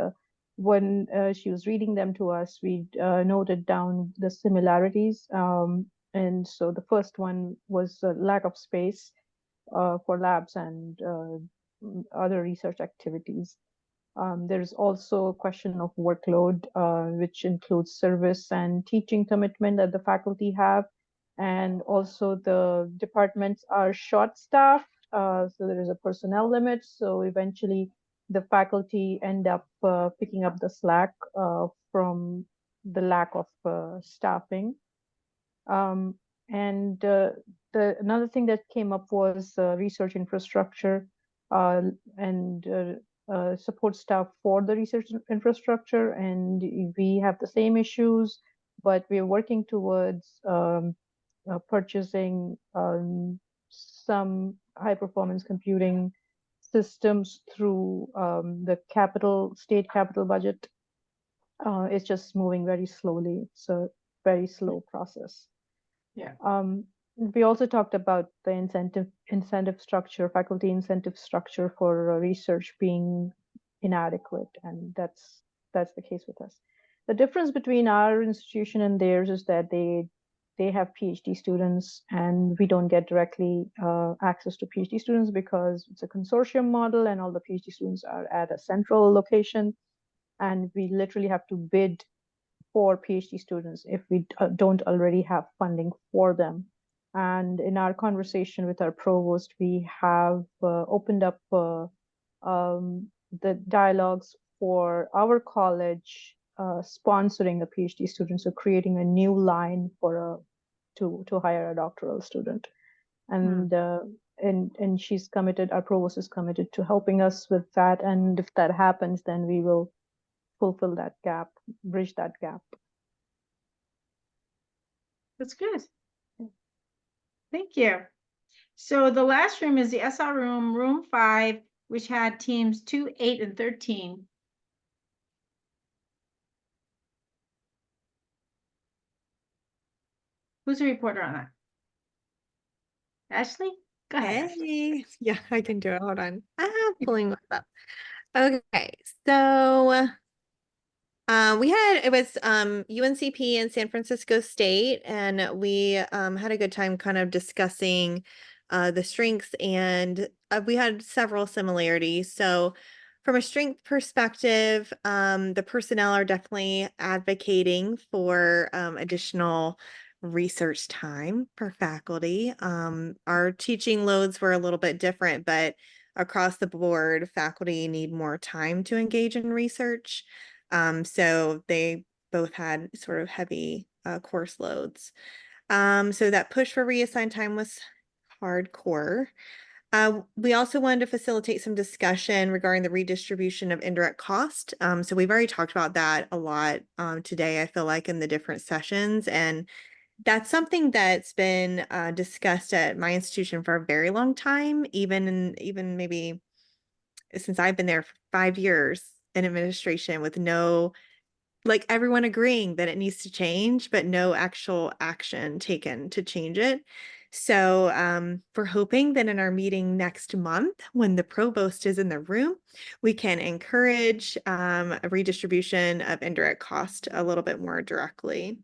when she was reading them to us, we noted down the similarities. And so the first one was lack of space for labs and other research activities. There's also a question of workload, which includes service and teaching commitment that the faculty have. And also the departments are short-staffed, so there is a personnel limit. So eventually the faculty end up picking up the slack from the lack of staffing. And another thing that came up was research infrastructure and support staff for the research infrastructure. And we have the same issues, but we are working towards purchasing some high performance computing systems through the state capital budget. It's just moving very slowly. It's a very slow process. Yeah. We also talked about the incentive structure, faculty incentive structure for research being inadequate, and that's the case with us. The difference between our institution and theirs is that they have PhD students, and we don't get directly access to PhD students because it's a consortium model, and all the PhD students are at a central location, and we literally have to bid for PhD students if we don't already have funding for them. And in our conversation with our provost, we have opened up the dialogues for our college sponsoring a PhD student, so creating a new line for to hire a doctoral student. And and she's committed, our provost is committed to helping us with that. And if that happens, then we will fulfill that gap, bridge that gap. That's good. Thank you. So the last room is the SR room, room 5, which had teams 2, 8, and 13. Who's a reporter on that? Ashley? Go ahead. Ashley. Hey, yeah, I can do it. Hold on. Pulling this up. Okay, so it was UNCP and San Francisco State, and we had a good time kind of discussing the strengths, and we had several similarities. So from a strength perspective, the personnel are definitely advocating for additional research time for faculty. Our teaching loads were a little bit different, but across the board, faculty need more time to engage in research. So they both had sort of heavy course loads. So that push for reassigned time was hardcore. We also wanted to facilitate some discussion regarding the redistribution of indirect cost. So we've already talked about that a lot today, I feel like, in the different sessions. And that's something that's been discussed at my institution for a very long time, even maybe since I've been there for 5 years in administration, with no, like, everyone agreeing that it needs to change, but no actual action taken to change it. So we're hoping that in our meeting next month, when the provost is in the room, we can encourage a redistribution of indirect cost a little bit more directly.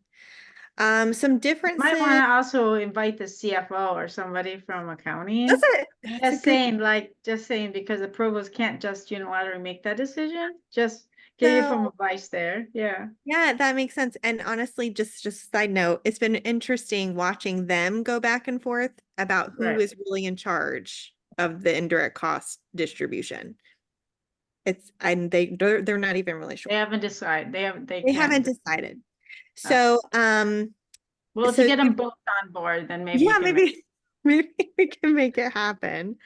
Some differences. Might want to also invite the CFO or somebody from accounting. That's Just saying, because the provost can't just unilaterally make that decision. Just give you some advice there. Yeah. Yeah, that makes sense. And honestly, just a side note, it's been interesting watching them go back and forth about who is really in charge of the indirect cost distribution. They're not even really sure. They haven't decided. They haven't decided. So well, if you get them both on board, then maybe maybe we can make it happen.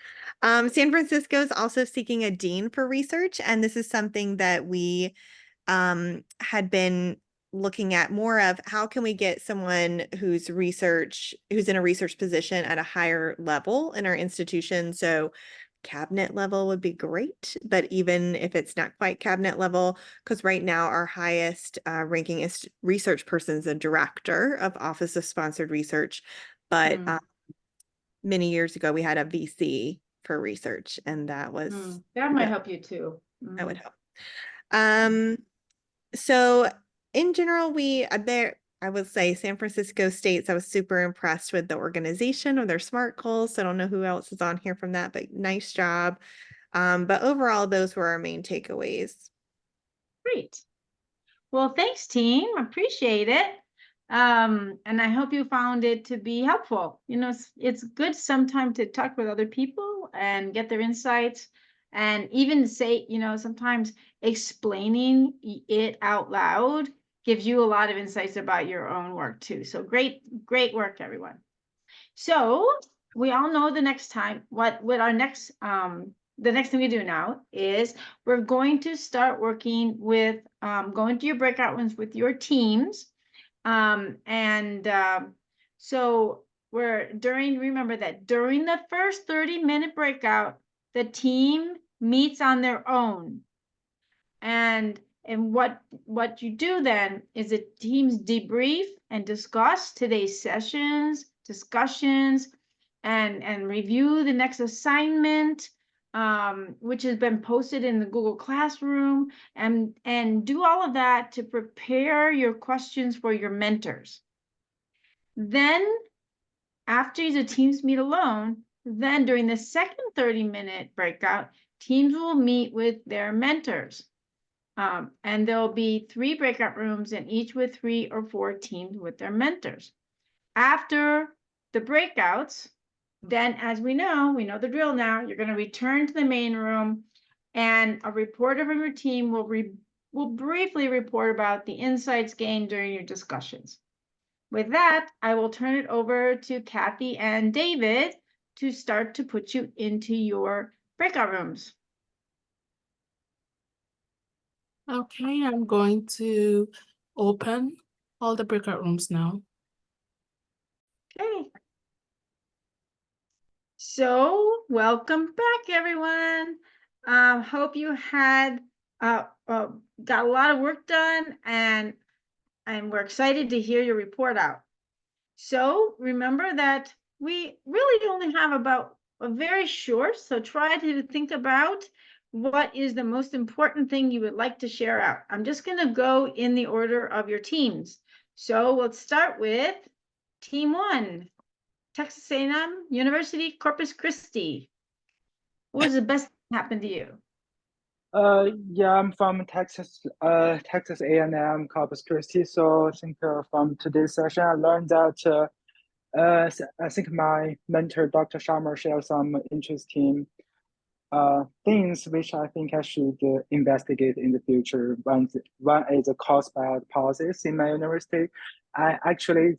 San Francisco is also seeking a dean for research, and this is something that we had been looking at more of. How can we get someone who's in a research position at a higher level in our institution? So cabinet level would be great, but even if it's not quite cabinet level, because right now our highest ranking is research person is a director of Office of Sponsored Research, but many years ago we had a VC for research, and that was that might help you too. That would help. So in general, I would say San Francisco State, I was super impressed with the organization of their SMART goals. I don't know who else is on here from that, but nice job. But overall, those were our main takeaways. Great. Well, thanks, team. Appreciate it. And I hope you found it to be helpful. You know, it's good sometimes to talk with other people and get their insights, and even say, you know, sometimes explaining it out loud gives you a lot of insights about your own work too. So great work, everyone. So we all know the next time, what our next, the next thing we do now is we're going to start working with, going to your breakout rooms with your teams. So remember that during the first 30-minute breakout, the team meets on their own. And what you do then is the teams debrief and discuss today's discussions, and review the next assignment, which has been posted in the Google Classroom, and do all of that to prepare your questions for your mentors. Then, after the teams meet alone, then during the second 30-minute breakout, teams will meet with their mentors. And there'll be 3 breakout rooms, and each with 3 or 4 teams with their mentors. After the breakouts, then, as we know the drill now, you're going to return to the main room, and a reporter from your team will briefly report about the insights gained during your discussions. With that, I will turn it over to Kathy and David to start to put you into your breakout rooms. Okay, I'm going to open all the breakout rooms now. Okay. So welcome back, everyone. Hope you had got a lot of work done, and we're excited to hear your report out. So remember that we really only have about a very short, so try to think about what is the most important thing you would like to share out. I'm just going to go in the order of your teams. So let's start with Team 1, Texas A&M University, Corpus Christi. What was the best thing that happened to you? Yeah, I'm from Texas A&M Corpus Christi. So I think from today's session, I learned that I think my mentor, Dr. Sharma, shared some interesting things which I think I should investigate in the future. One is the cost buyout policies in my university.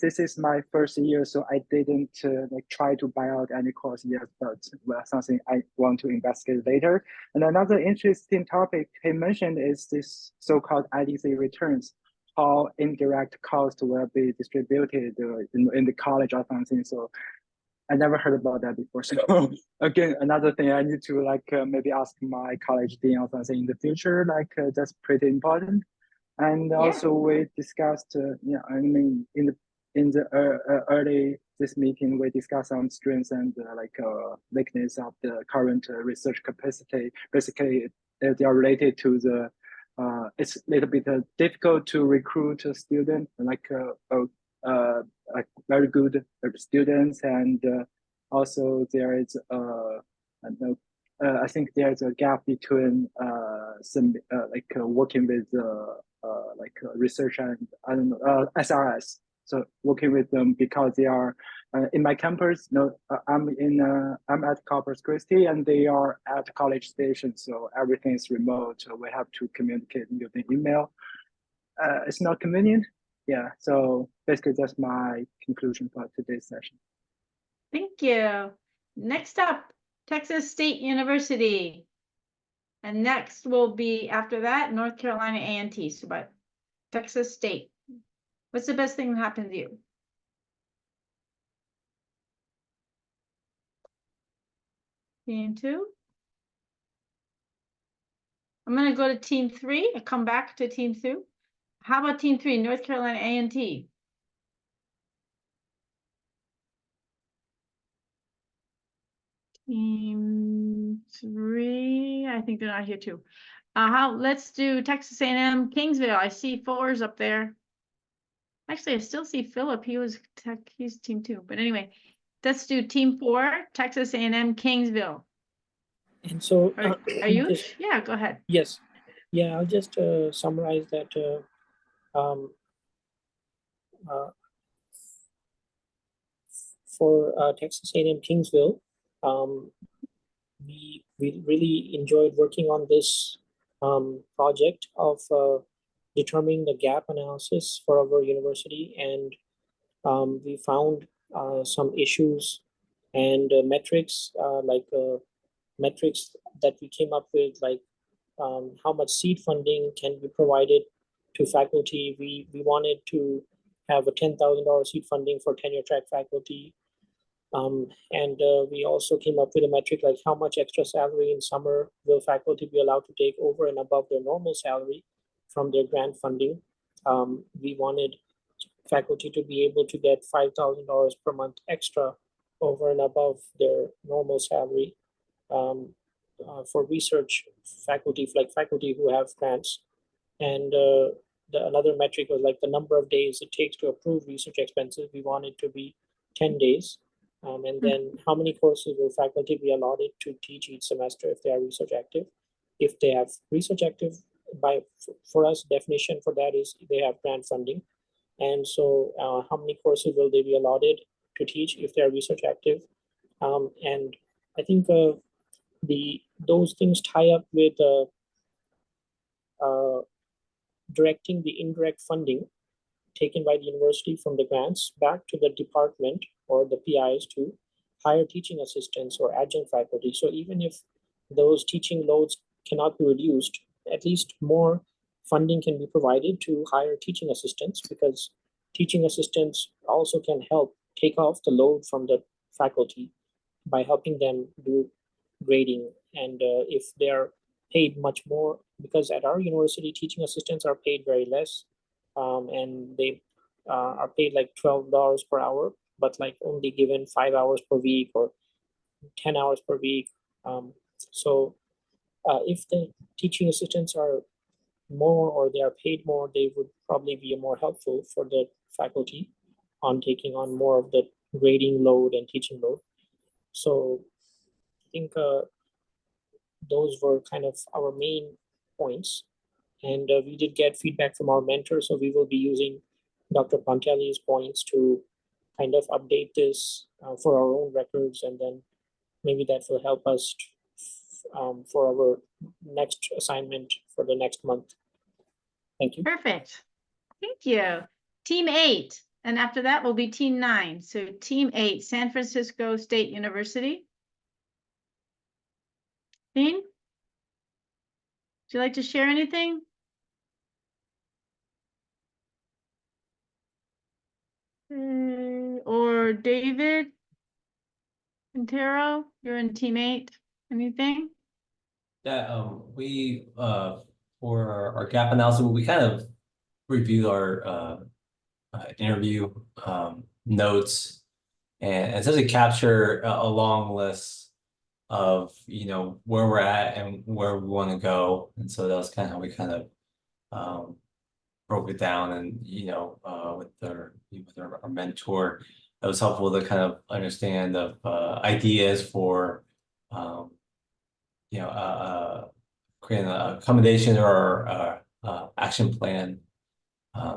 This is my first year, so I didn't try to buy out any course yet, but something I want to investigate later. And another interesting topic he mentioned is this so-called IDC returns, how indirect cost will be distributed in the college or something. So I never heard about that before. So again, another thing I need to maybe ask my college dean or something in the future. That's pretty important. And also we discussed, in the early this meeting, we discussed some strengths and weakness of the current research capacity. Basically, they are related to the. It's a little bit difficult to recruit a student very good students, and also there is I think there's a gap between some working with research and SRS. So working with them because they are in my campus. I'm at Corpus Christi and they are at College Station. So everything is remote. So we have to communicate using email. It's not convenient. Yeah, so basically that's my conclusion for today's session. Thank you. Next up, Texas State University. And next will be, after that, North Carolina A&T. So but Texas State. What's the best thing that happened to you? Team 2. I'm going to go to Team 3 and come back to Team 2. How about Team 3, North Carolina A&T? Team 3, I think they're not here too. Let's do Texas A&M Kingsville. I see 4s up there. Actually, I still see Philip. He's Team 2. But anyway, let's do Team 4, Texas A&M Kingsville. And so, are you? Yeah, go ahead. Yes. Yeah, I'll just summarize that for Texas A&M Kingsville. We really enjoyed working on this project of determining the gap analysis for our university, and we found some issues and metrics metrics that we came up with, like how much seed funding can be provided to faculty. We wanted to have a $10,000 seed funding for tenure track faculty. And we also came up with a metric like how much extra salary in summer will faculty be allowed to take over and above their normal salary from their grant funding. We wanted faculty to be able to get $5,000 per month extra over and above their normal salary for research faculty, like faculty who have grants. And another metric was like the number of days it takes to approve research expenses. We want it to be 10 days. And then how many courses will faculty be allotted to teach each semester if they are research active? If they have research active, for us, definition for that is they have grant funding. And so how many courses will they be allotted to teach if they are research active? And I think those things tie up with directing the indirect funding taken by the university from the grants back to the department or the PIs to hire teaching assistants or adjunct faculty. So even if those teaching loads cannot be reduced, at least more funding can be provided to hire teaching assistants, because teaching assistants also can help take off the load from the faculty by helping them do grading. And if they're paid much more, because at our university, teaching assistants are paid very less, and they are paid like $12 per hour, but like only given 5 hours per week or 10 hours per week. So if the teaching assistants are more or they are paid more, they would probably be more helpful for the faculty on taking on more of the grading load and teaching load. So I think those were kind of our main points. And we did get feedback from our mentors, so we will be using Dr. Pontelli's points to kind of update this for our own records, and then maybe that will help us for our next assignment for the next month. Thank you. Perfect. Thank you. Team 8, and after that will be Team 9. So Team 8, San Francisco State University. Dean, would you like to share anything? Or David Quintero, you're in Team 8. Anything? Yeah, we for our gap analysis, we kind of review our interview notes and essentially capture a long list of where we're at and where we want to go. And so that was kind of how we kind of broke it down, and with our mentor, it was helpful to kind of understand the ideas for creating an accommodation or action plan.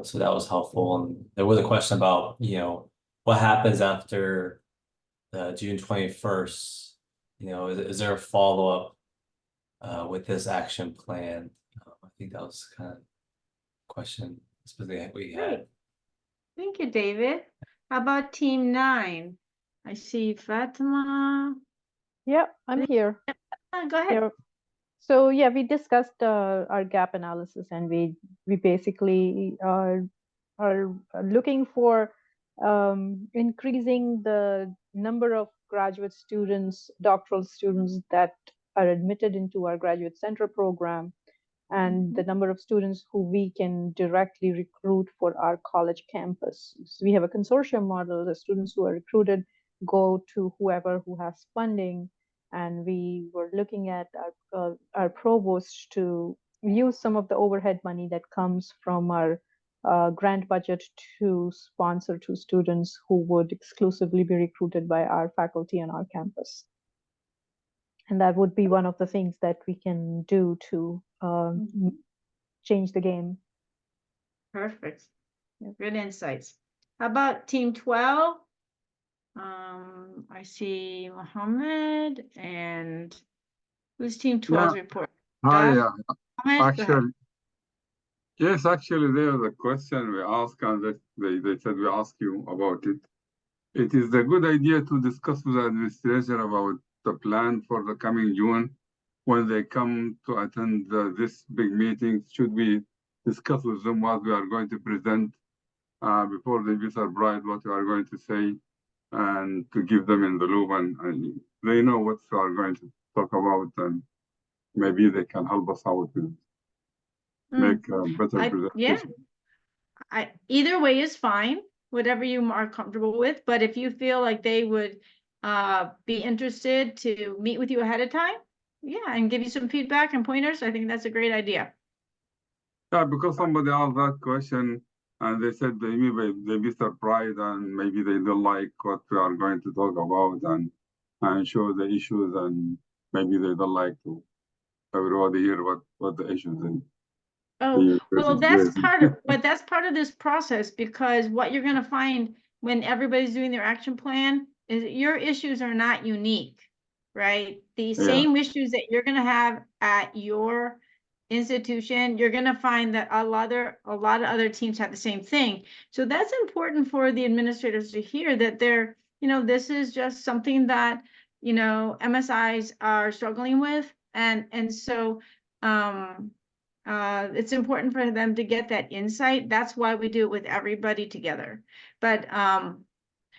So that was helpful. And there was a question about what happens after June 21st. Is there a follow-up with this action plan? I think that was kind of question specifically we had. Great. Thank you, David. How about Team 9? I see Fatima. Yeah, I'm here. Go ahead. Here. So yeah, we discussed our gap analysis, and we basically are looking for increasing the number of graduate students, doctoral students that are admitted into our graduate center program, and the number of students who we can directly recruit for our college campus. So we have a consortium model. The students who are recruited go to whoever who has funding, and we were looking at our provost to use some of the overhead money that comes from our grant budget to sponsor two students who would exclusively be recruited by our faculty on our campus. And that would be one of the things that we can do to change the game. Perfect. Good insights. How about Team 12? I see Mohammed and who's team 12's report? Hi, Mohammed, go ahead. actually, yes, actually, there was a question we asked, and they said we ask you about it. It is a good idea to discuss with the administration about the plan for the coming June when they come to attend this big meeting. Should we discuss with them what we are going to present before they be surprised what we are going to say, and to give them in the loop, and they know what we are going to talk about, and maybe they can help us out with make a better presentation. Either way is fine, whatever you are comfortable with. But if you feel like they would be interested to meet with you ahead of time, yeah, and give you some feedback and pointers, I think that's a great idea. Yeah, because somebody asked that question and they said they be surprised and maybe they don't like what we are going to talk about and show the issues, and maybe they don't like to everybody hear what the issues is. Oh, well, that's part of this process, because what you're going to find when everybody's doing their action plan is that your issues are not unique, right? The same issues that you're going to have at your institution, you're going to find that a lot of other teams have the same thing. So that's important for the administrators to hear, that they're, this is just something that, MSIs are struggling with. And so, it's important for them to get that insight. That's why we do it with everybody together. But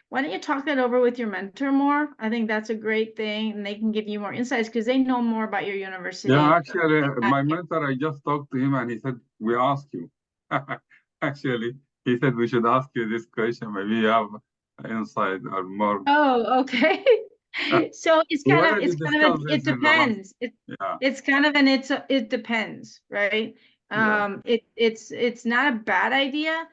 why don't you talk that over with your mentor more? I think that's a great thing, and they can give you more insights because they know more about your university. Yeah, actually, my mentor, I just talked to him and he said, we asked you. Actually, he said we should ask you this question. Maybe you have insight or more. Oh, okay. So it depends. It depends, right? It's not a bad idea,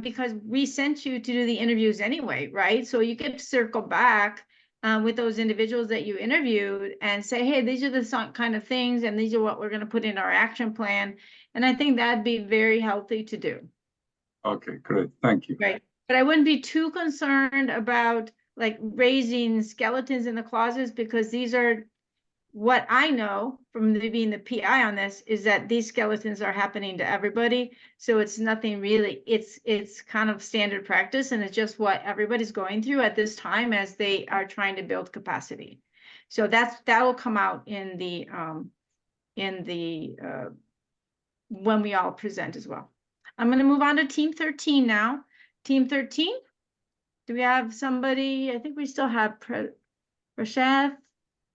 because we sent you to do the interviews anyway, right? So you could circle back with those individuals that you interviewed and say, hey, these are the kind of things, and these are what we're going to put in our action plan. And I think that'd be very healthy to do. Okay, great. Thank you. Right. But I wouldn't be too concerned about like raising skeletons in the closets, because these are what I know from being the PI on this, is that these skeletons are happening to everybody. So it's nothing really, it's kind of standard practice, and it's just what everybody's going through at this time as they are trying to build capacity. So that will come out in the when we all present as well. I'm going to move on to team 13 now. Team 13, do we have somebody? I think we still have Rashad.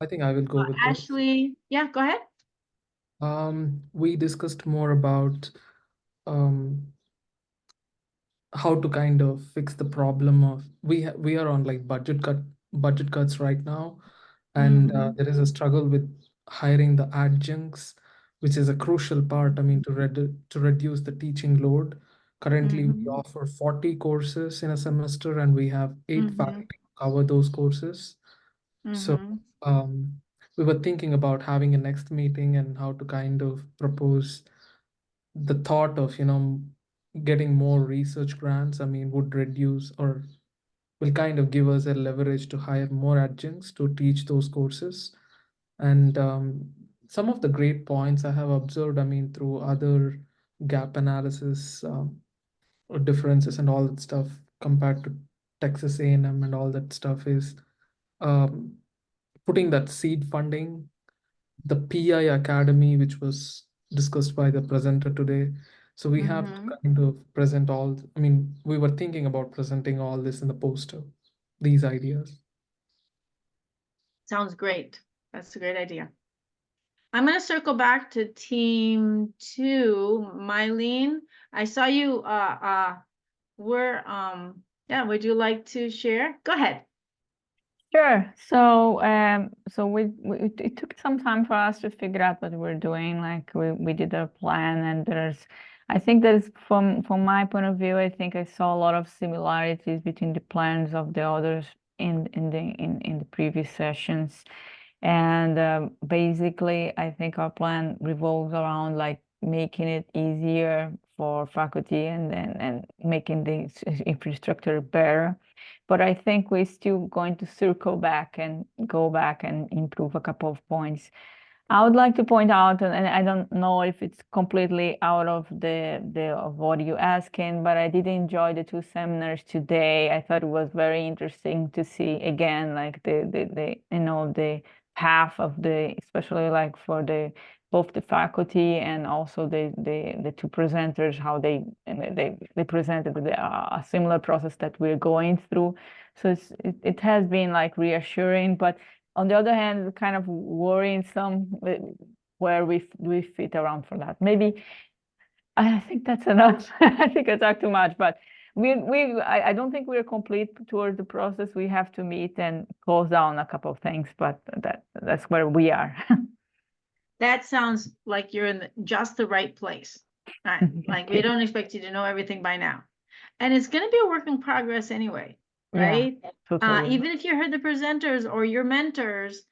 I think I will go with this. Ashley. Yeah, go ahead. We discussed more about how to kind of fix the problem of we are on like budget cuts right now, and there is a struggle with hiring the adjuncts, which is a crucial part. I mean, to reduce the teaching load. Currently, we offer 40 courses in a semester, and we have 8 faculty to cover those courses. So we were thinking about having a next meeting and how to kind of propose the thought of, getting more research grants. I mean, would reduce or will kind of give us a leverage to hire more adjuncts to teach those courses. And some of the great points I have observed, I mean, through other gap analysis or differences and all that stuff compared to Texas A&M and all that stuff, is putting that seed funding, the PI Academy, which was discussed by the presenter today. So we have to kind of present all, I mean, we were thinking about presenting all this in the poster, these ideas. Sounds great. That's a great idea. I'm going to circle back to team 2, Mylene. I saw you would you like to share? Go ahead. Sure. So, it took some time for us to figure out what we're doing. Like we did a plan, and I think that is from my point of view, I think I saw a lot of similarities between the plans of the others in the previous sessions. And basically, I think our plan revolves around like making it easier for faculty and making the infrastructure better. But I think we're still going to circle back and go back and improve a couple of points. I would like to point out, and I don't know if it's completely out of of what you're asking, but I did enjoy the 2 seminars today. I thought it was very interesting to see again, like the path of especially like for both the faculty and also the 2 presenters, how they presented a similar process that we're going through. So it has been like reassuring, but on the other hand, it's kind of worrying some where we fit around for that. Maybe I think that's enough. I think I talked too much, but I don't think we're complete towards the process. We have to meet and close down a couple of things, but that's where we are. That sounds like you're in just the right place. Right? Like we don't expect you to know everything by now. And it's going to be a work in progress anyway, right? Yeah, totally. Even if you heard the presenters or your mentors,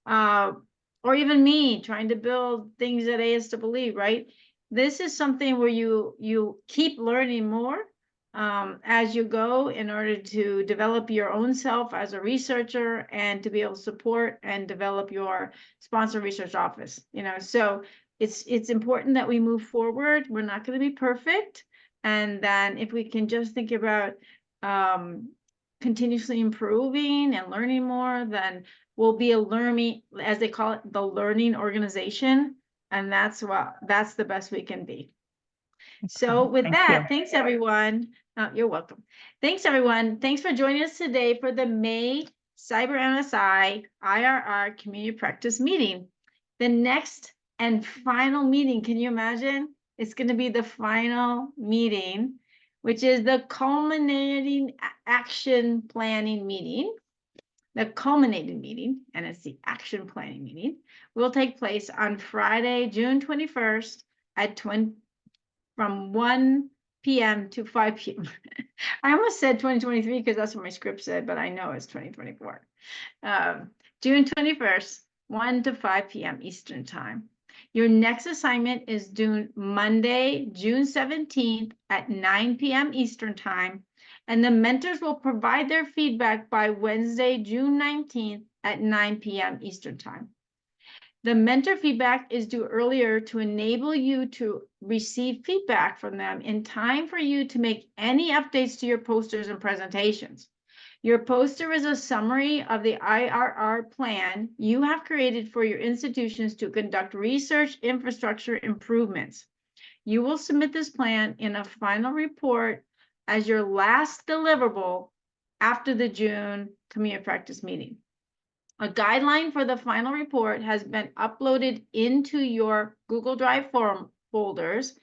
or even me trying to build things at ASEE, right? This is something where you keep learning more as you go in order to develop your own self as a researcher and to be able to support and develop your sponsor research office. So it's important that we move forward. We're not going to be perfect. And then if we can just think about continuously improving and learning more, then we'll be a learning, as they call it, the learning organization. And that's the best we can be. So with that, thanks everyone. You're welcome. Thanks everyone. Thanks for joining us today for the May CyBR-MSI IRR Community Practice Meeting. The next and final meeting, can you imagine? It's going to be the final meeting, which is the culminating action planning meeting. The culminating meeting, and it's the action planning meeting, will take place on Friday, June 21st at from 1 p.m. to 5 p.m. I almost said 2023 because that's what my script said, but I know it's 2024. June 21st, 1 to 5 p.m. Eastern Time. Your next assignment is due Monday, June 17th at 9 p.m. Eastern Time, and the mentors will provide their feedback by Wednesday, June 19th at 9 p.m. Eastern Time. The mentor feedback is due earlier to enable you to receive feedback from them in time for you to make any updates to your posters and presentations. Your poster is a summary of the IRR plan you have created for your institutions to conduct research infrastructure improvements. You will submit this plan in a final report as your last deliverable after the June community practice meeting. A guideline for the final report has been uploaded into your Google Drive folders.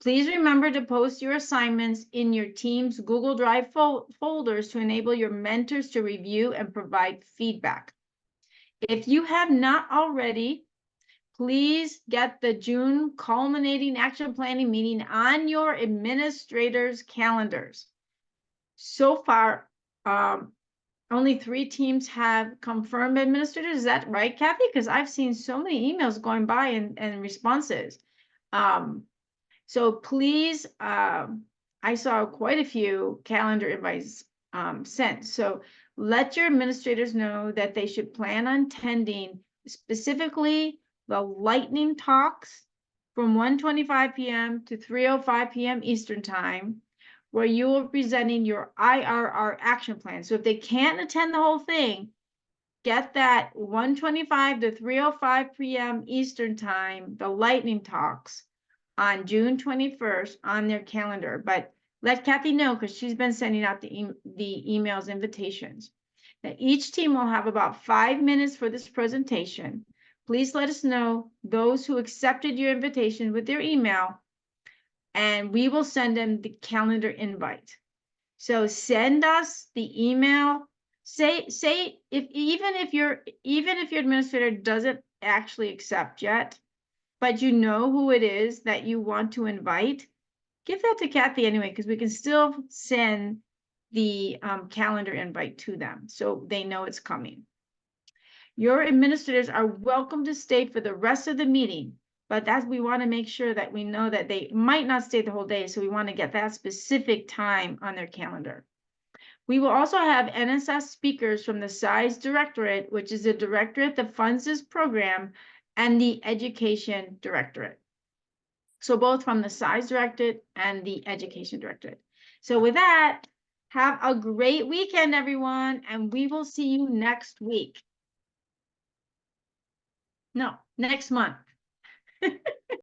Please remember to post your assignments in your team's Google Drive folders to enable your mentors to review and provide feedback. If you have not already, please get the June culminating action planning meeting on your administrators' calendars. So far, only 3 teams have confirmed administrators. Is that right, Kathy? Because I've seen so many emails going by and responses. So please, I saw quite a few calendar invites sent. So let your administrators know that they should plan on attending specifically the lightning talks from 1:25 p.m. to 3:05 p.m. Eastern Time, where you are presenting your IRR action plan. So if they can't attend the whole thing, get that 1:25 to 3:05 p.m. Eastern Time, the lightning talks on June 21st on their calendar. But let Kathy know because she's been sending out the emails invitations. Now, each team will have about 5 minutes for this presentation. Please let us know those who accepted your invitation with their email, and we will send them the calendar invite. So send us the email. Say even if your administrator doesn't actually accept yet, but you know who it is that you want to invite, give that to Kathy anyway, because we can still send the calendar invite to them so they know it's coming. Your administrators are welcome to stay for the rest of the meeting. but that's, we want to make sure that we know that they might not stay the whole day, so we want to get that specific time on their calendar. We will also have NSS speakers from the SIZE Directorate, which is the directorate that funds this program, and the Education Directorate. So both from the SIZE Directorate and the Education Directorate. So with that, have a great weekend, everyone, and we will see you next week. No, next month.